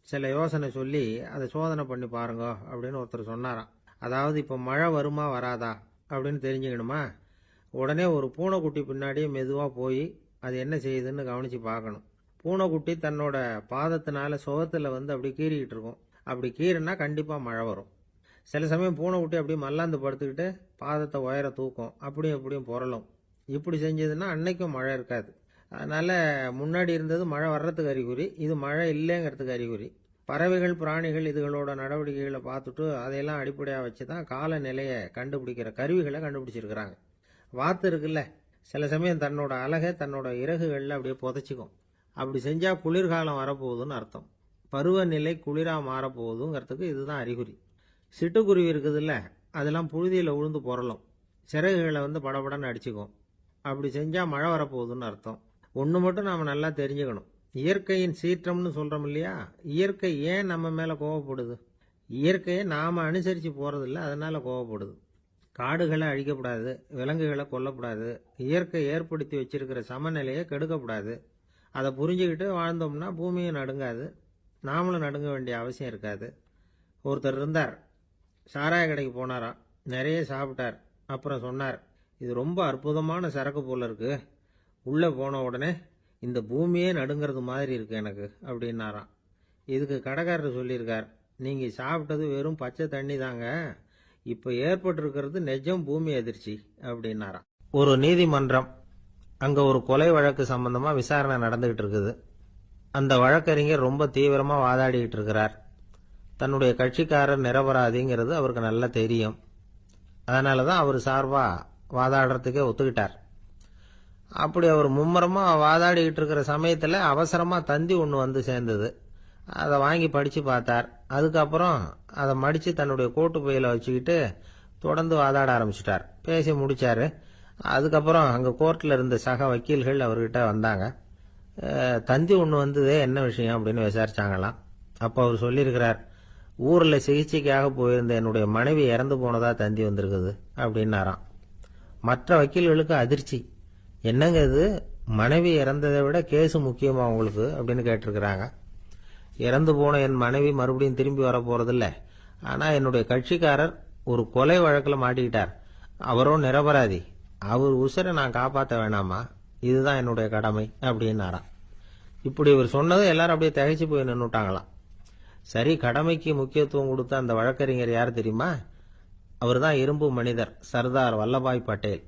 சில யோசனை சொல்லி அதை சோதனை பண்ணி பாருங்க அப்படின்னு ஒருத்தர் சொன்னாராம். அதாவது இப்போ மழை வருமா வராதா அப்படின்னு தெரிஞ்சுக்கணுமா, உடனே ஒரு பூனைக்குட்டி பின்னாடியே மெதுவாக போய் அது என்ன செய்யுதுன்னு கவனித்து பார்க்கணும். பூனைக்குட்டி தன்னோட பாதத்தினால சுகத்தில் அப்படி கீறிக்கிட்டு இருக்கும். அப்படி கீறினா கண்டிப்பாக மழை வரும். சில சமயம் பூனைக்குட்டி அப்படியே மல்லாந்து படுத்துக்கிட்டு பாதத்தை உயர தூக்கும், அப்படியும் இப்படியும் புரளும். இப்படி செஞ்சதுன்னா அன்னைக்கும் மழை இருக்காது. அதனால் முன்னாடி இருந்தது மழை வர்றதுக்கு அறிகுறி, இது மழை இல்லைங்கிறதுக்கு அறிகுறி. பறவைகள், பிராணிகள் இதுகளோட நடவடிக்கைகளை பார்த்துட்டு அதையெல்லாம் அடிப்படையாக வச்சு தான் காலநிலையை கண்டுபிடிக்கிற கருவிகளை கண்டுபிடிச்சிருக்கிறாங்க. வாத்து இருக்குல்ல, சில சமயம் தன்னோட அழகை தன்னோட இறகுகளில் அப்படியே புதைச்சிக்கும். அப்படி செஞ்சால் குளிர்காலம் வரப்போகுதுன்னு அர்த்தம். பருவநிலை குளிராக மாறப்போகுதுங்கிறதுக்கு இதுதான் அறிகுறி. சிட்டுக்குருவி இருக்குதுல்ல, அதெல்லாம் புழுதியில் உழுந்து புரளும். சிறகுகளை படபடன்னு அடிச்சுக்கும். அப்படி செஞ்சால் மழை வரப்போகுதுன்னு அர்த்தம். ஒன்று மட்டும் நாம் நல்லா தெரிஞ்சுக்கணும். இயற்கையின் சீற்றம்னு சொல்கிறோம் இல்லையா, இயற்கை ஏன் நம்ம மேலே கோவப்படுது? இயற்கையை நாம் அனுசரித்து போகிறதில்ல, அதனால் கோவப்படுது. காடுகளை அழிக்கப்படாது, விலங்குகளை கொல்லக்கூடாது, இயற்கை ஏற்படுத்தி வச்சிருக்கிற சமநிலையை கெடுக்கக்கூடாது. அதை புரிஞ்சுக்கிட்டு வாழ்ந்தோம்னா பூமியும் நடுங்காது, நாமளும் நடுங்க வேண்டிய அவசியம் இருக்காது. ஒருத்தர் இருந்தார், சாராய கடைக்கு போனாராம், நிறைய சாப்பிட்டார். அப்புறம் சொன்னார், இது ரொம்ப அற்புதமான சரக்கு போல இருக்கு. உள்ளே போன உடனே இந்த பூமியே நடுங்கிறது மாதிரி இருக்கு எனக்கு அப்படின்னாராம். இதுக்கு கடைக்காரர் சொல்லியிருக்கார், நீங்கள் சாப்பிட்டது வெறும் பச்சை தண்ணி தாங்க, இப்போ ஏற்பட்டிருக்கிறது நிஜம் பூமி அதிர்ச்சி அப்படின்னாராம். ஒரு நீதிமன்றம், அங்கே ஒரு கொலை வழக்கு சம்பந்தமாக விசாரணை நடந்துகிட்டு இருக்குது. அந்த வழக்கறிஞர் ரொம்ப தீவிரமாக வாதாடிக்கிட்டு இருக்கிறார். தன்னுடைய கட்சிக்காரர் நிரபராதிங்கிறது அவருக்கு நல்லா தெரியும். அதனால தான் அவர் சார்பாக வாதாடுறதுக்கே ஒத்துக்கிட்டார். அப்படி அவர் மும்முரமாக வாதாடிக்கிட்டு இருக்கிற சமயத்தில் அவசரமாக தந்தி ஒன்று சேர்ந்தது. அதை வாங்கி படித்து பார்த்தார். அதுக்கப்புறம் அதை மடித்து தன்னுடைய கோட்டு பையில் வச்சுக்கிட்டு தொடர்ந்து வாதாட ஆரம்பிச்சிட்டார். பேசி முடித்தார். அதுக்கப்புறம் அங்கே கோர்ட்டில் இருந்த சக வக்கீல்கள் அவர்கிட்ட வந்தாங்க. தந்தி ஒன்று வந்ததே, என்ன விஷயம் அப்படின்னு விசாரிச்சாங்களாம். அப்போ அவர் சொல்லியிருக்கிறார், ஊர்ல சிகிச்சைக்காக போயிருந்த என்னுடைய மனைவி இறந்து போனதா தந்தி வந்திருக்குது அப்படின்னாராம். மற்ற வக்கீல்களுக்கு அதிர்ச்சி. என்னங்க இது, மனைவி இறந்ததை விட கேஸ் முக்கியமா உங்களுக்கு அப்படின்னு கேட்டிருக்கிறாங்க. இறந்து போன என் மனைவி மறுபடியும் திரும்பி வர போறதில்ல. ஆனா என்னுடைய கட்சிக்காரர் ஒரு கொலை வழக்கில் மாட்டிக்கிட்டார். அவரும் நிரபராதி. அவர் உசுரை நான் காப்பாற்ற வேணாமா? இதுதான் என்னுடைய கடமை அப்படின்னாராம். இப்படி இவர் சொன்னதும் எல்லாரும் அப்படியே திகைச்சு போய் நின்னுட்டாங்களாம். சரி, கடமைக்கு முக்கியத்துவம் கொடுத்த அந்த வழக்கறிஞர் யார் தெரியுமா? அவர் தான் இரும்பு மனிதர் சர்தார் வல்லபாய் பட்டேல்.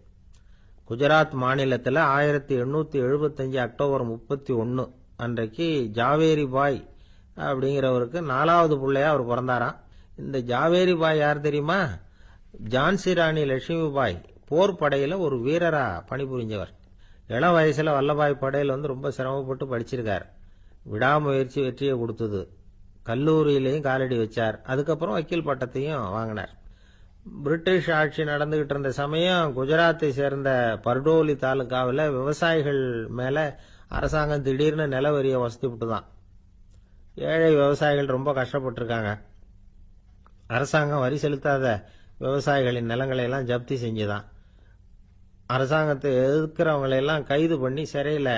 குஜராத் மாநிலத்தில் 1875 அக்டோபர் 31 அன்றைக்கு ஜாவேரி பாய் அப்படிங்கிறவருக்கு 4வது பிள்ளையா அவர் பிறந்தாராம். இந்த ஜாவேரி பாய் யார் தெரியுமா? ஜான்சி ராணி லட்சுமி பாய் போர் படையில ஒரு வீரரா பணிபுரிஞ்சவர். இளம் வயசுல வல்லபாய் படேல் ரொம்ப சிரமப்பட்டு படிச்சிருக்கார். விடாமுயற்சி வெற்றியை கொடுத்தது. கல்லூரியிலையும் காலடி வச்சார். அதுக்கப்புறம் வக்கீல் பட்டத்தையும் வாங்கினார். பிரிட்டிஷ் ஆட்சி நடந்துகிட்டு இருந்த சமயம் குஜராத்தை சேர்ந்த பர்டோலி தாலுகாவில் விவசாயிகள் மேல அரசாங்கம் திடீர்னு நில வரியை வசதி விட்டுதான். ஏழை விவசாயிகள் ரொம்ப கஷ்டப்பட்டிருக்காங்க. அரசாங்கம் வரி செலுத்தாத விவசாயிகளின் நிலங்களை எல்லாம் ஜப்தி செஞ்சுதான். அரசாங்கத்தை எதிர்க்கிறவங்களையெல்லாம் கைது பண்ணி சிறையில்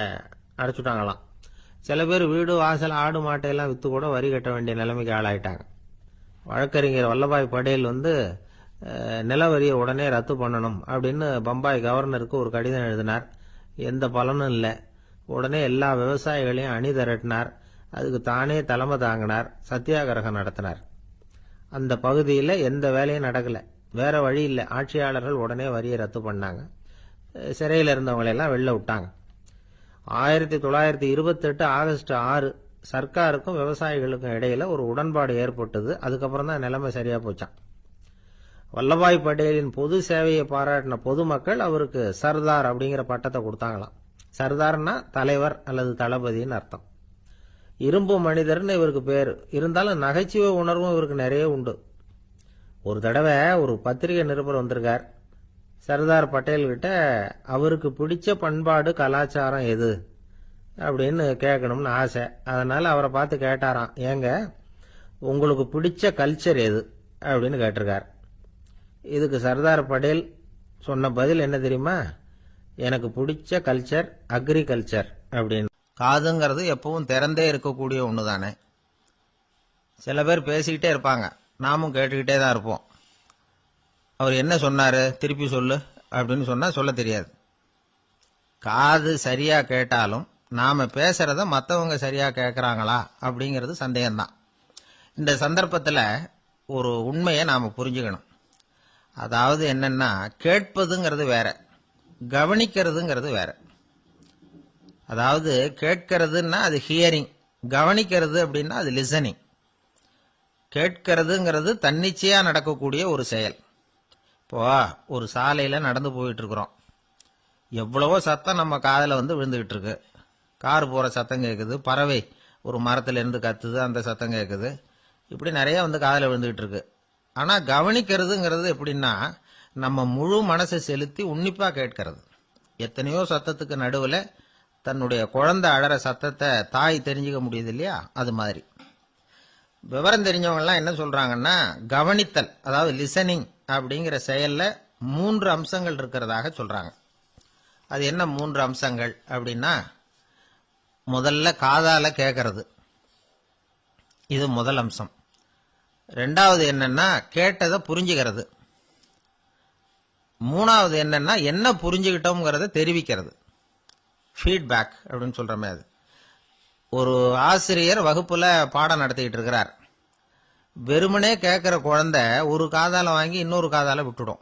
அடைச்சுட்டாங்களாம். சில பேர் வீடு வாசல் ஆடு மாட்டையெல்லாம் விற்று கூட வரி கட்ட வேண்டிய நிலைமைக்கு ஆளாயிட்டாங்க. வழக்கறிஞர் வல்லபாய் படேல் நில வரியை உடனே ரத்து பண்ணணும் அப்படின்னு பம்பாய் கவர்னருக்கு ஒரு கடிதம் எழுதினார். எந்த பலனும் இல்லை. உடனே எல்லா விவசாயிகளையும் அணி திரட்டினார். அதுக்கு தானே தலைமை தாங்கினார். சத்தியாகிரகம் நடத்தினார். அந்த பகுதியில் எந்த வேலையும் நடக்கல. வேற வழி இல்லை. ஆட்சியாளர்கள் உடனே வரியை ரத்து பண்ணாங்க. சிறையில் இருந்தவங்களெல்லாம் வெளில விட்டாங்க. 1928 ஆகஸ்ட் 6 சர்க்காருக்கும் விவசாயிகளுக்கும் இடையில ஒரு உடன்பாடு ஏற்பட்டது. அதுக்கப்புறம் தான் நிலைமை சரியா போச்சான். வல்லபாய் படேலின் பொது சேவையை பாராட்டின பொதுமக்கள் அவருக்கு சர்தார் அப்படிங்கிற பட்டத்தை கொடுத்தாங்களாம். சர்தார்னா தலைவர் அல்லது தளபதினு அர்த்தம். இரும்பு மனிதர்னு இவருக்கு பேரு. இருந்தாலும் நகைச்சுவை உணர்வும் இவருக்கு நிறைய உண்டு. ஒரு தடவை ஒரு பத்திரிகை நிருபர் வந்திருக்கார். சர்தார் பட்டேல் கிட்ட அவருக்கு பிடிச்ச பண்பாடு கலாச்சாரம் எது அப்படின்னு கேட்கணும்னு ஆசை. அதனால அவரை பார்த்து கேட்டாராம், ஏங்க உங்களுக்கு பிடிச்ச கல்ச்சர் எது அப்படின்னு கேட்டிருக்கார். இதுக்கு சர்தார் பட்டேல் சொன்ன பதில் என்ன தெரியுமா? எனக்கு பிடிச்ச கல்ச்சர் அக்ரிகல்ச்சர் அப்படின்னு. காதுங்கிறது எப்பவும் திறந்தே இருக்கக்கூடிய ஒண்ணுதானே. சில பேர் பேசிக்கிட்டே இருப்பாங்க, நாமும் கேட்டுக்கிட்டே தான் இருப்போம். அவர் என்ன சொன்னாரு திருப்பி சொல்லு அப்படின்னு சொன்னா சொல்ல தெரியாது. காது சரியா கேட்டாலும் நாம பேசுறத மற்றவங்க சரியா கேட்கறாங்களா அப்படிங்கிறது சந்தேகம்தான். இந்த சந்தர்ப்பத்தில் ஒரு உண்மையை நாம புரிஞ்சுக்கணும். அதாவது என்னன்னா, கேட்பதுங்கிறது வேற, கவனிக்கிறதுங்கிறது வேற. அதாவது கேட்கறதுன்னா அது ஹியரிங், கவனிக்கிறது அப்படின்னா அது லிசனிங். கேட்கறதுங்கிறது தன்னிச்சையா நடக்கக்கூடிய ஒரு செயல். இப்போ ஒரு சாலையில நடந்து போயிட்டு இருக்கிறோம். எவ்வளவோ சத்தம் நம்ம காதல விழுந்துகிட்டு இருக்கு. கார் போற சத்தம் கேட்குது, பறவை ஒரு மரத்துல இருந்து கத்துது, அந்த சத்தம் கேட்குது. இப்படி நிறைய காதல விழுந்துகிட்டு இருக்கு. ஆனா கவனிக்கிறதுங்கிறது எப்படின்னா, நம்ம முழு மனசை செலுத்தி உன்னிப்பா கேட்கறது. எத்தனையோ சத்தத்துக்கு நடுவுல தன்னுடைய குழந்தை அழற சத்தத்தை தாய் தெரிஞ்சுக்க முடியுது இல்லையா? அது மாதிரி விவரம் தெரிஞ்சவங்க எல்லாம் என்ன சொல்றாங்கன்னா, கவனித்தல் அதாவது லிசனிங் அப்படிங்கிற செயல்ல 3 அம்சங்கள் இருக்கிறதாக சொல்றாங்க. அது என்ன 3 அம்சங்கள் அப்படின்னா, முதல்ல காதால கேட்கறது, இது முதல் அம்சம். ரெண்டாவது என்னன்னா கேட்டதை புரிஞ்சுக்கிறது. மூணாவது என்னன்னா என்ன புரிஞ்சுக்கிட்டோம்ங்கிறத தெரிவிக்கிறது, ஃபீட்பேக் அப்படின்னு சொல்றமே. அது ஒரு ஆசிரியர் வகுப்புல பாடம் நடத்திக்கிட்டு இருக்கிறார். வெறுமனே கேட்கிற குழந்தை ஒரு காதால வாங்கி இன்னொரு காதால விட்டுடும்.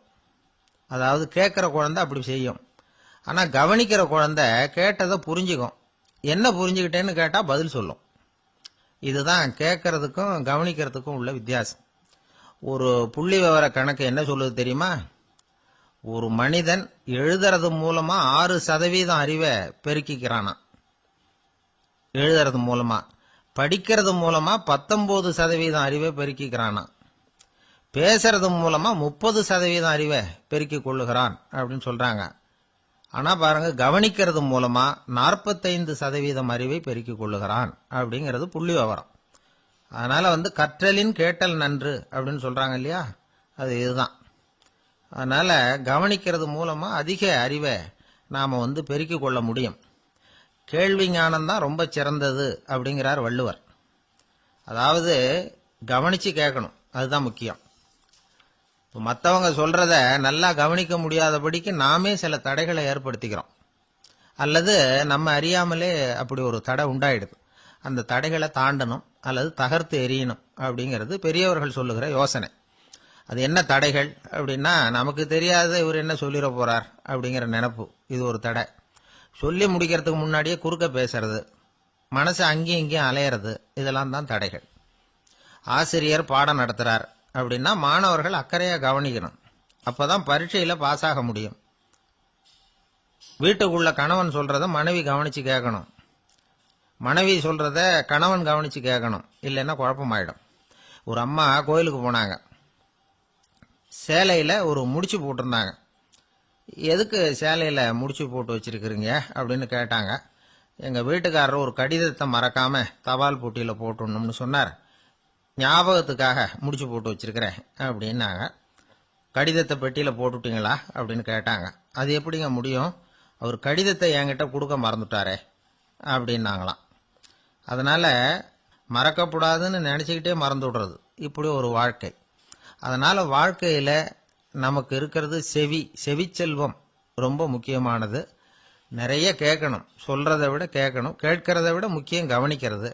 அதாவது கேட்கிற குழந்தை அப்படி செய்யும். ஆனா கவனிக்கிற குழந்தை கேட்டதை புரிஞ்சுக்கும். என்ன புரிஞ்சுக்கிட்டேன்னு கேட்டா பதில் சொல்லும். இதுதான் கேட்கறதுக்கும் கவனிக்கிறதுக்கும் உள்ள வித்தியாசம். ஒரு புள்ளி விவர கணக்கு என்ன சொல்லுது தெரியுமா? ஒரு மனிதன் எழுதுறது மூலமா 6% அறிவை பெருக்கிக்கிறானா, எழுதுறது மூலமா. படிக்கிறது மூலமா 19% அறிவை பெருக்கிக்கிறானா. பேசுறது மூலமா 30% அறிவை பெருக்கிக் கொள்ளுகிறான் அப்படின்னு சொல்றாங்க. ஆனா பாருங்க, கவனிக்கிறது மூலமா 45% அறிவை பெருக்கிக் கொள்ளுகிறான் அப்படிங்கிறது புள்ளி விவரம். அதனால கற்றலின் கேட்டல் நன்று அப்படின்னு சொல்றாங்க இல்லையா, அது இதுதான். அதனால கவனிக்கிறது மூலமா அதிக அறிவை நாம பெருக்கிக் கொள்ள முடியும். கேள்வி ஞானம் தான் ரொம்ப சிறந்தது அப்படிங்கிறார் வள்ளுவர். அதாவது கவனிச்சு கேட்கணும், அதுதான் முக்கியம். மற்றவங்க சொல்றத நல்லா கவனிக்க முடியாதபடிக்கு நாமே சில தடைகளை ஏற்படுத்திக்கிறோம், அல்லது நம்ம அறியாமலே அப்படி ஒரு தடை உண்டாயிடுது. அந்த தடைகளை தாண்டணும் அல்லது தகர்த்து எறியணும் அப்படிங்கிறது பெரியவர்கள் சொல்லுகிற யோசனை. அது என்ன தடைகள் அப்படின்னா, நமக்கு தெரியாத இவர் என்ன சொல்லிட போறார் அப்படிங்கிற நினைப்பு, இது ஒரு தடை. சொல்லி முடிக்கிறதுக்கு முன்னாடியே குறுக்க பேசுறது, மனசு அங்கேயும் இங்கேயும் அலையிறது, இதெல்லாம் தான் தடைகள். ஆசிரியர் பாடம் நடத்துறார் அப்படின்னா மாணவர்கள் அக்கறையா கவனிக்கணும், அப்பதான் பரீட்சையில பாஸ் ஆக முடியும். வீட்டுக்குள்ள கணவன் சொல்றத மனைவி கவனிச்சு கேட்கணும், மனைவி சொல்றத கணவன் கவனிச்சு கேட்கணும், இல்லைன்னா குழப்பமாயிடும். ஒரு அம்மா கோயிலுக்கு போனாங்க, சேலையில ஒரு முடிச்சு போட்டிருந்தாங்க. எதுக்கு சேலையில முடிச்சு போட்டு வச்சிருக்கிறீங்க அப்படின்னு கேட்டாங்க. எங்க வீட்டுக்காரர் ஒரு கடிதத்தை மறக்காம தபால் போட்டியில போட்டுணும்னு சொன்னார், ஞாபகத்துக்காக முடிச்சு போட்டு வச்சிருக்கிறேன் அப்படின்னாங்க. கடிதத்தை பெட்டியில போட்டுட்டீங்களா அப்படின்னு கேட்டாங்க. அது எப்படிங்க முடியும், அவர் கடிதத்தை என்கிட்ட கொடுக்க மறந்துட்டாரே அப்படின்னாங்களாம். அதனால மறக்கப்படாதுன்னு நினைச்சுக்கிட்டே மறந்து விடுறது, இப்படி ஒரு வாழ்க்கை. அதனால வாழ்க்கையில நமக்கு இருக்கிறது செவிச்செல்வம் ரொம்ப முக்கியமானது. நிறைய கேட்கணும், சொல்றதை விட கேட்கணும், கேட்கறதை விட முக்கியம் கவனிக்கிறது.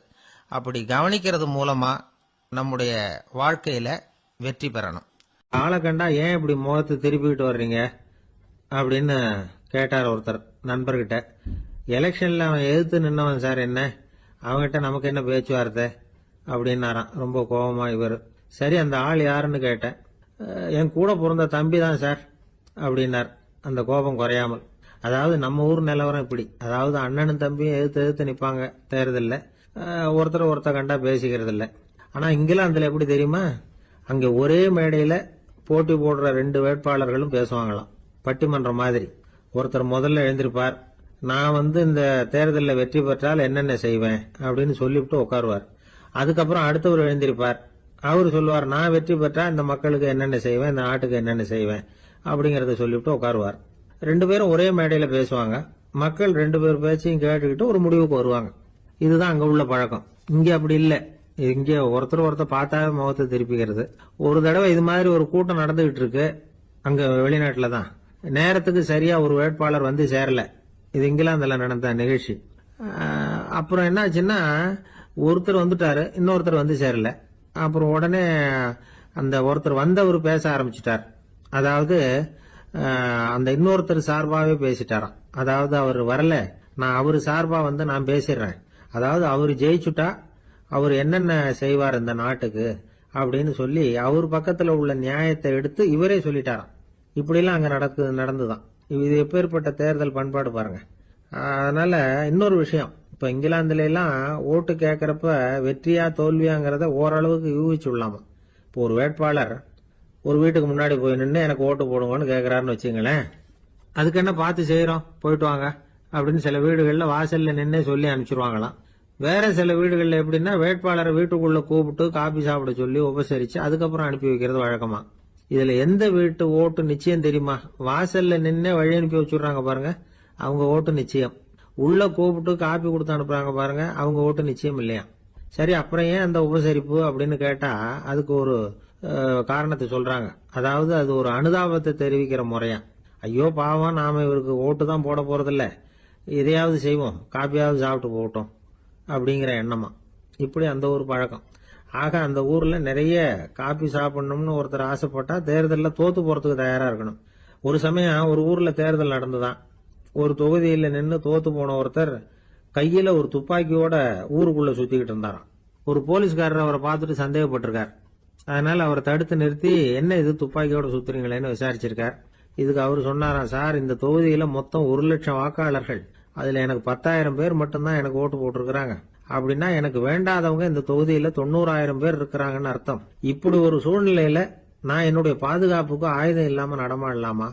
அப்படி கவனிக்கிறது மூலமா நம்முடைய வாழ்க்கையில வெற்றி பெறணும். ஆளை கண்டா ஏன் இப்படி முகத்தை திருப்பிக்கிட்டு வர்றீங்க அப்படின்னு கேட்டார் ஒருத்தர் நண்பர்கிட்ட. எலெக்ஷன்ல அவன் எதிர்த்து நின்னவன் சார், என்ன அவன்கிட்ட நமக்கு என்ன பேச்சுவார்த்தை அப்படின்னாராம் ரொம்ப கோபமா இவர். சரி, அந்த ஆள் யாருன்னு கேட்டேன். என் கூட பிறந்த தம்பி தான் சார் அப்படின்னார் அந்த கோபம் குறையாமல். அதாவது நம்ம ஊர் நிலவரம் இப்படி, அதாவது அண்ணனும் தம்பியும் எதிர்த்து நிற்பாங்க தேர்தலில், ஒருத்தர் கண்டா பேசிக்கிறது இல்லை. ஆனா இங்கிலாந்துல எப்படி தெரியுமா, அங்க ஒரே மேடையில போட்டி போடுற 2 வேட்பாளர்களும் பேசுவாங்களாம், பட்டிமன்றம் மாதிரி. ஒருத்தர் முதல்ல எழுந்திருப்பார், நான் இந்த தேர்தலில் வெற்றி பெற்றால் என்னென்ன செய்வேன் அப்படின்னு சொல்லிவிட்டு உட்காருவார். அதுக்கப்புறம் அடுத்தவர் எழுந்திருப்பார், அவரு சொல்லுவார், நான் வெற்றி பெற்றா இந்த மக்களுக்கு என்னென்ன செய்வேன், இந்த நாட்டுக்கு என்னென்ன செய்வேன் அப்படிங்கறத சொல்லிவிட்டு உட்காருவார். 2 பேரும் ஒரே மேடையில பேசுவாங்க. மக்கள் 2 பேர் பேச்சையும் கேட்டுக்கிட்டு ஒரு முடிவுக்கு வருவாங்க. இதுதான் அங்க உள்ள பழக்கம். இங்க அப்படி இல்லை. இங்க ஒருத்தர் பார்த்தாவே முகத்தை திருப்பிக்கிறது. ஒரு தடவை இது மாதிரி ஒரு கூட்டம் நடந்துகிட்டு இருக்கு, அங்க வெளிநாட்டுல தான். நேரத்துக்கு சரியா ஒரு வேட்பாளர் வந்து சேரல. இது இங்கிலாந்துல நடந்த நிகழ்ச்சி. அப்புறம் என்ன ஆச்சுன்னா, ஒருத்தர் வந்துட்டாரு, இன்னொருத்தர் வந்து சேரல. அப்புறம் உடனே அந்த ஒருத்தர் வந்தவர் பேச ஆரம்பிச்சிட்டார். அதாவது அந்த இன்னொருத்தர் சார்பாவே பேசிட்டாராம். அதாவது அவர் வரல, நான் அவரு சார்பா நான் பேசிடுறேன். அதாவது அவர் ஜெயிச்சுட்டா அவர் என்னென்ன செய்வார் இந்த நாட்டுக்கு அப்படின்னு சொல்லி அவர் பக்கத்துல உள்ள நியாயத்தை எடுத்து இவரே சொல்லிட்டாராம். இப்படிலாம் அங்க நடந்துதான். இது எப்பேற்பட்ட தேர்தல் பண்பாடு பாருங்க. அதனால இன்னொரு விஷயம், இப்ப இங்கிலாந்துல எல்லாம் ஓட்டு கேட்கறப்ப வெற்றியா தோல்வியாங்கிறத ஓரளவுக்கு யூகிச்சுடலாமா. இப்போ ஒரு வேட்பாளர் ஒரு வீட்டுக்கு முன்னாடி போய் நின்று எனக்கு ஓட்டு போடுங்கன்னு கேட்கிறாருன்னு வச்சுங்களேன், அதுக்கு என்ன பார்த்து செய்யறோம், போயிட்டு வாங்க அப்படின்னு சில வீடுகள்ல வாசல்ல நின்னே சொல்லி அனுப்பிச்சிருவாங்களாம். வேற சில வீடுகள்ல எப்படின்னா வேட்பாளரை வீட்டுக்குள்ள கூப்பிட்டு காபி சாப்பிட சொல்லி உபசரிச்சு அதுக்கப்புறம் அனுப்பி வைக்கிறது வழக்கமா. இதுல எந்த வீட்டு ஓட்டு நிச்சயம் தெரியுமா? வாசல்ல நின்னே வழி அனுப்பி வச்சுடுறாங்க பாருங்க, அவங்க ஓட்டு நிச்சயம். உள்ள கூப்பிட்டு காப்பி கொடுத்து அனுப்புறாங்க பாருங்க, அவங்க ஓட்டு நிச்சயம் இல்லையா. சரி, அப்புறம் ஏன் அந்த உபசரிப்பு அப்படின்னு கேட்டா அதுக்கு ஒரு காரணத்தை சொல்றாங்க. அதாவது அது ஒரு அனுதாபத்தை தெரிவிக்கிற முறையா. ஐயோ பாவம், நாம இவருக்கு ஓட்டு தான் போட போறதில்ல, எதையாவது செய்வோம், காப்பியாவது சாப்பிட்டு போகட்டும் அப்படிங்கிற எண்ணமா. இப்படி அந்த ஒரு பழக்கம். ஆக அந்த ஊர்ல நிறைய காப்பி சாப்பிடணும்னு ஒருத்தர் ஆசைப்பட்டா தேர்தலில் தோத்து போறதுக்கு தயாரா இருக்கணும். ஒரு சமயம் ஒரு ஊர்ல தேர்தல் நடந்துதான். ஒரு தொகுதியில நின்று தோத்து போன ஒருத்தர் கையில ஒரு துப்பாக்கியோட ஊருக்குள்ள சுத்திக்கிட்டு இருந்தாராம். ஒரு போலீஸ்காரர் அவரை பார்த்துட்டு சந்தேகப்பட்டிருக்கார். அதனால அவரை தடுத்து நிறுத்தி, என்ன இது துப்பாக்கியோட சுத்துறீங்களேன்னு விசாரிச்சிருக்கார். இதுக்கு அவர் சொன்னாராம், சார் இந்த தொகுதியில மொத்தம் 1,00,000 வாக்காளர்கள், அதுல எனக்கு 10,000 பேர் மட்டும்தான் எனக்கு ஓட்டு போட்டிருக்கிறாங்க. அப்படின்னா எனக்கு வேண்டாதவங்க இந்த தொகுதியில 90,000 பேர் இருக்கிறாங்கன்னு அர்த்தம். இப்படி ஒரு சூழ்நிலையில நான் என்னுடைய பாதுகாப்புக்கு ஆயுதம் இல்லாம நடமாடலாமா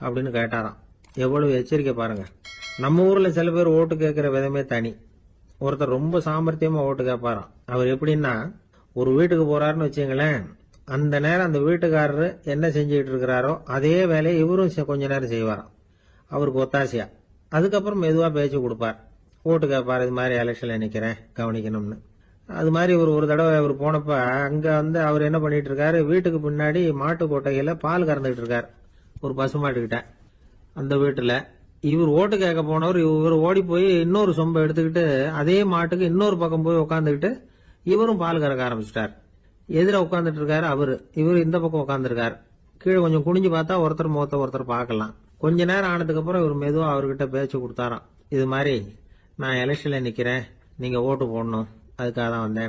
அப்படின்னு கேட்டாராம். எவ்வளவு எச்சரிக்கை பாருங்க. நம்ம ஊர்ல சில பேர் ஓட்டு கேட்கிற விதமே தனி. ஒருத்தர் ரொம்ப சாமர்த்தியமா ஓட்டு கேட்பாராம். அவர் எப்படின்னா, ஒரு வீட்டுக்கு போறாருன்னு வச்சுங்களேன், அந்த நேரம் அந்த வீட்டுக்காரரு என்ன செஞ்சுக்கிட்டு இருக்கிறாரோ அதே வேலையை இவரும் கொஞ்ச நேரம் செய்வாராம், அவருக்கு ஒத்தாசையா. அதுக்கப்புறம் மெதுவா பேச்சு கொடுப்பார், ஓட்டு கேட்பார், இது மாதிரி எலெக்ஷன்ல நிக்கிறேன் கவனிக்கணும்னு. அது மாதிரி ஒரு தடவை அவர் போனப்ப அங்க அவர் என்ன பண்ணிட்டு இருக்காரு, வீட்டுக்கு பின்னாடி மாட்டு கொட்டையில பால் கறந்துகிட்டு இருக்காரு ஒரு பசுமாட்டுக்கிட்ட. அந்த வீட்டுல இவர் ஓட்டு கேட்க போனவர் இவர் ஓடி போய் இன்னொரு சொம்பை எடுத்துக்கிட்டு அதே மாட்டுக்கு இன்னொரு பக்கம் போய் உட்காந்துக்கிட்டு இவரும் பால் கறக்க ஆரம்பிச்சிட்டார். எதிர உட்காந்துட்டு இருக்காரு இவர் இந்த பக்கம் உட்காந்துருக்காரு. கீழே கொஞ்சம் குனிஞ்சு பார்த்தா ஒருத்தர் முகத்தை ஒருத்தர் பார்க்கலாம். கொஞ்ச நேரம் ஆனதுக்கு அப்புறம் இவர் மெதுவா அவர்கிட்ட பேச்சு கொடுத்தாராம், இது மாதிரி நான் எலெக்ஷன்ல நிக்கிறேன், நீங்க ஓட்டு போடணும், அதுக்காக தான் வந்தேன்.